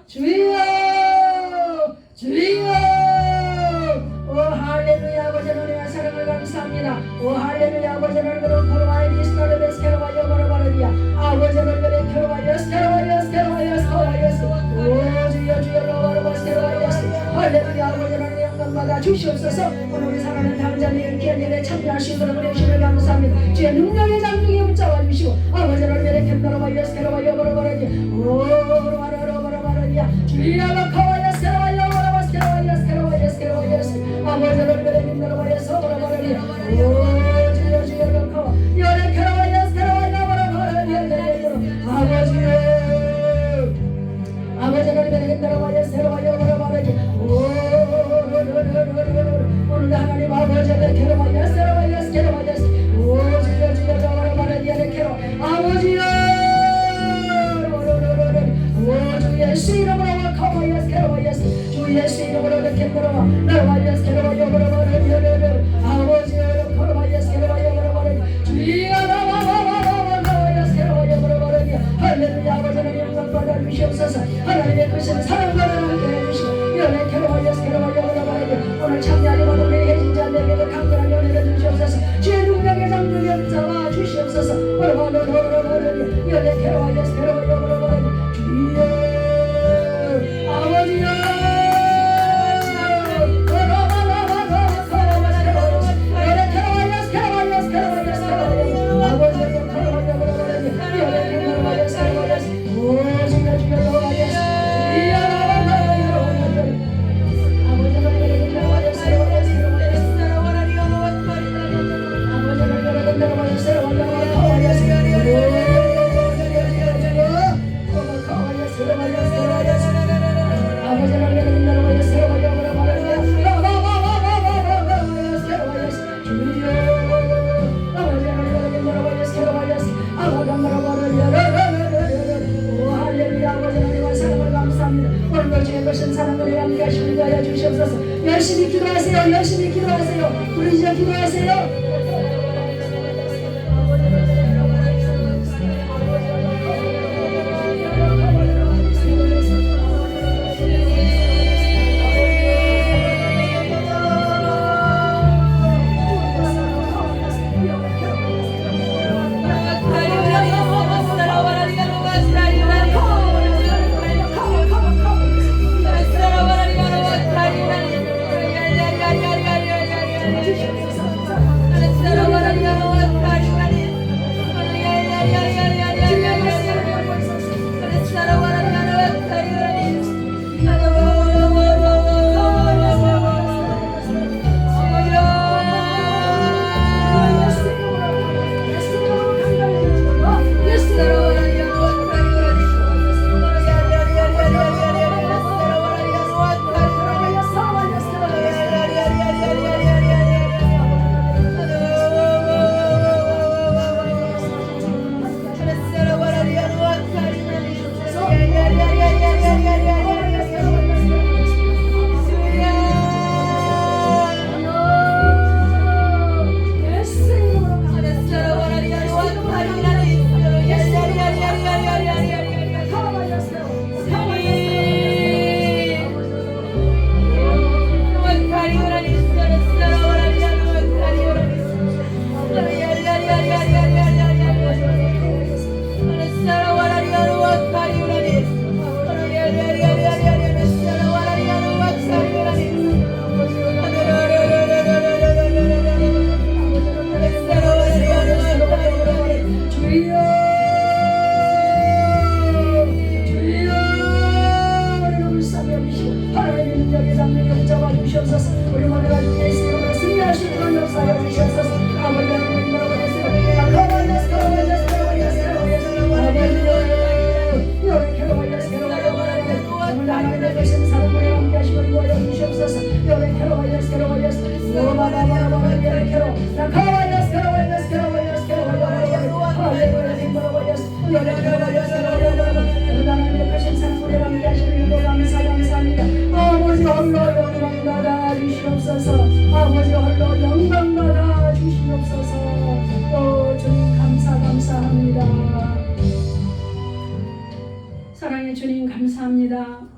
주여 주여. 오 할렐루야. 아버지 하나님의 사랑을 감사합니다. 오 할렐루야. 아버지 하나님으로 걸어와야 미스터를 베스케로와요 걸어바르리야. 아버지 하나님의 캐로와요 스케로와요 스케로와요 스케로와요. 오 주여 주여 걸어바스케로와요. 할렐루야. 아버지 하나님의 영광받아 주시옵소서. 오늘 우리 사랑하는 당자님의 귀한 예배 참여할 수 있도록 우리 주님을 감사합니다. 주의 능력의 장중에 붙잡아 주시고 아버지 하나님의 캠더로와요 스케로와요 걸어바르리야. 오 걸어바르리야. 주여 걸어와요 스케로와요 걸어바르리야. 아버지 하나님의 믿음으로 서버려버리니 오 주여 주여 놓고 열에 캐러와요 캐러와요 버려버리니 아버지요 아버지 하나님의 믿음으로 새로와요 버려버리니 오늘 하나님 아버지 하나님의 캐러와요 새로와요 캐러와요 오 주여 주여 버려버리니 열에 캐러 아버지요 오 주 예수 이름으로 커버요 캐러와요 주 예수 이름으로 캐러와 나와요 캐러와요 버려버리니 아버지요 걸어와요 캐러와요 버려버리니 주여 나와요 캐러와요 버려버리니 할렐루야. 아버지 하나님 영광 받아 주시옵소서. 하나님의 크신 사랑과 함께 해주시고 연애 캐러와요 캐러와요 버려버리니 오늘 참여하게 받은 우리 혜진자들에게도 강건한 연애를 주시옵소서. 주의 능력의 장중에 붙잡아 주시옵소서. 버려버리니 연애 캐러와요 캐러와요 버려버리니 주여 아버지요 열심히 기도하세요. 열심히 기도하세요. 우리 이제 기도하세요. 아버지 홀로 영광 받아 주시옵소서. 아버지 홀로 영광 받아 주시옵소서. 주님 감사합니다. 사랑의 주님 감사합니다. 아멘.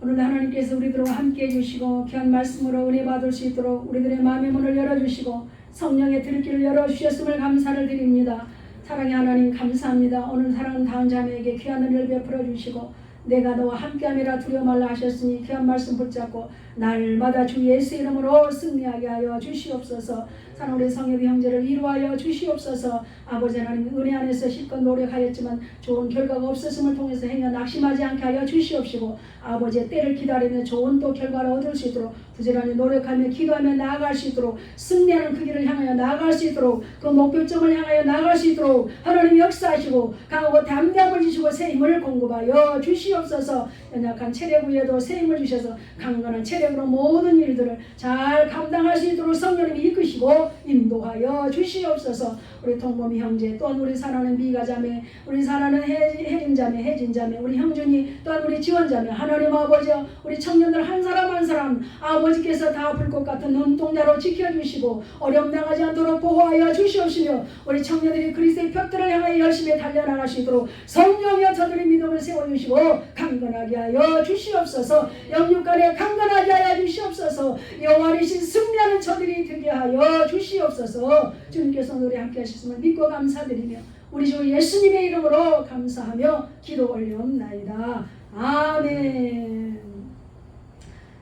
오늘 하나님께서 우리들과 함께 해주시고 귀한 말씀으로 은혜 받을 수 있도록 우리들의 마음의 문을 열어주시고 성령의 들길을 열어주셨음을 감사를 드립니다. 사랑의 하나님 감사합니다. 오늘 사랑하는 다운 자매에게 귀한 은혜를 베풀어 주시고 내가 너와 함께함이라 두려워 말라 하셨으니 귀한 말씀 붙잡고 날마다 주 예수 이름으로 승리하게 하여 주시옵소서. 사랑하는 우리 성엽이 형제를 이루하여 주시옵소서. 아버지 하나님 은혜 안에서 실컷 노력하였지만 좋은 결과가 없었음을 통해서 행여 낙심하지 않게 하여 주시옵시고 아버지의 때를 기다리며 좋은 또 결과를 얻을 수 있도록 부지런히 노력하며 기도하며 나아갈 수 있도록 승리하는 그 길을 향하여 나아갈 수 있도록 그 목표점을 향하여 나아갈 수 있도록 하나님 역사하시고 강하고 담대함을 주시고 새 힘을 공급하여 주시옵소서. 연약한 체력 위에도 새 힘을 주셔서 강건한 체력으로 모든 일들을 잘 감당할 수 있도록 성령님이 이끄시고 인도하여 주시옵소서. 우리 동범이 형제 또한 우리 사랑하는 미가 자매 우리 사랑하는 혜진 자매 혜진 자매 우리 형준이 또한 우리 지원 자매 하나님 아버지 우리 청년들 한 사람 한 사람 아버지께서 다 불꽃 같은 눈동자로 지켜주시고 어려움 당하지 않도록 보호하여 주시옵시며 우리 청년들이 그리스도의 벽들을 향하여 열심히 달려나갈 수 있도록 성령이여 저들의 믿음을 세워주시고 강건하게 하여 주시옵소서. 영육간에 강건하게 하여 주시옵소서. 영원히신 승리하는 저들이 되게 하여 주시옵소서. 주님께서 우리 함께 하셨음을 믿고 감사드리며 우리 주 예수님의 이름으로 감사하며 기도 올려옵나이다. 아멘.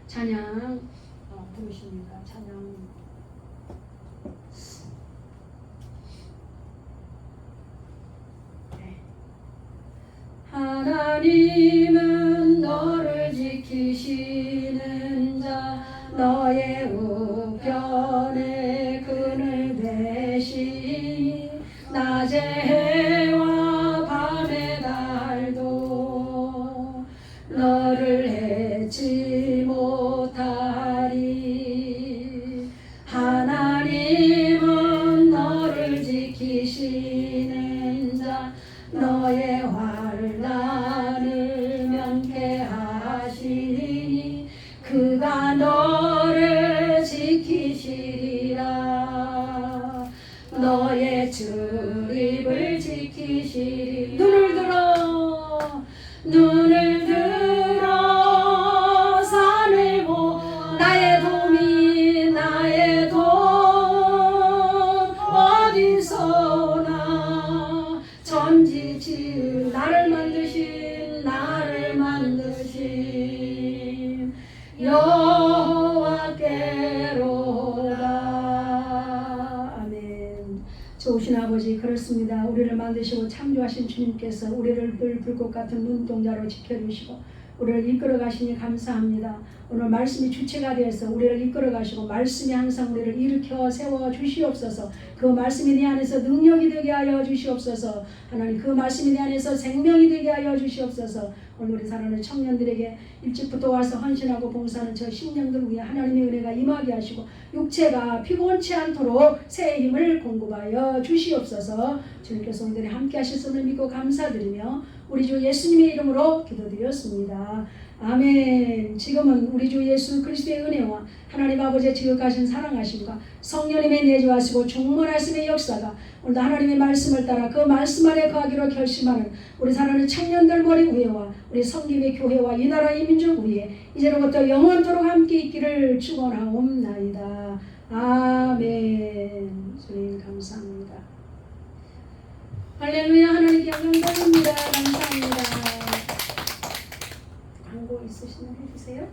찬양 부르십니다. 찬양. 네. 하나님은 너를 지키시는 자 너의 우편에 그늘 대신 낮의 해와 밤의 달도 너를 해치 못하리. 하나님은 너를 지키시는 자 너의 환난을 면케하시니 그가 너를 지키시리라. 너의 출입을 지키시리. 눈을 들어 산을 보 나의 도움이 나의 돈 어디서나 천지지으 나를 만드신 여호와께로다. 아멘. 좋으신 아버지 그렇습니다. 우리를 만드시고 창조하신 주님께서 우리를 늘 불꽃 같은 눈동자로 지켜주시고 우리를 이끌어 가시니 감사합니다. 오늘 말씀이 주체가 되어서 우리를 이끌어 가시고 말씀이 항상 우리를 일으켜 세워 주시옵소서. 그 말씀이 내 안에서 능력이 되게 하여 주시옵소서. 하나님 그 말씀이 내 안에서 생명이 되게 하여 주시옵소서. 오늘 우리 사랑하는 청년들에게 일찍부터 와서 헌신하고 봉사하는 저 신령들 위해 하나님의 은혜가 임하게 하시고 육체가 피곤치 않도록 새 힘을 공급하여 주시옵소서. 주님께서 오늘들이 함께 하셨음을 믿고 감사드리며 우리 주 예수님의 이름으로 기도드렸습니다. 아멘. 지금은 우리 주 예수 그리스도의 은혜와 하나님 아버지의 지극하신 사랑하심과 성령님의 내주하시고 충만하심의 역사가 오늘도 하나님의 말씀을 따라 그 말씀 안에 거하기로 결심하는 우리 사랑하는 청년들 머리 위에와 우리 성김의 교회와 이 나라의 민족 위에 이제로부터 영원토록 함께 있기를 축원하옵나이다. 아멘. 주님 감사합니다. 할렐루야. 하나님께 영광 돌립니다. 감사합니다. 광고 있으시면 해주세요.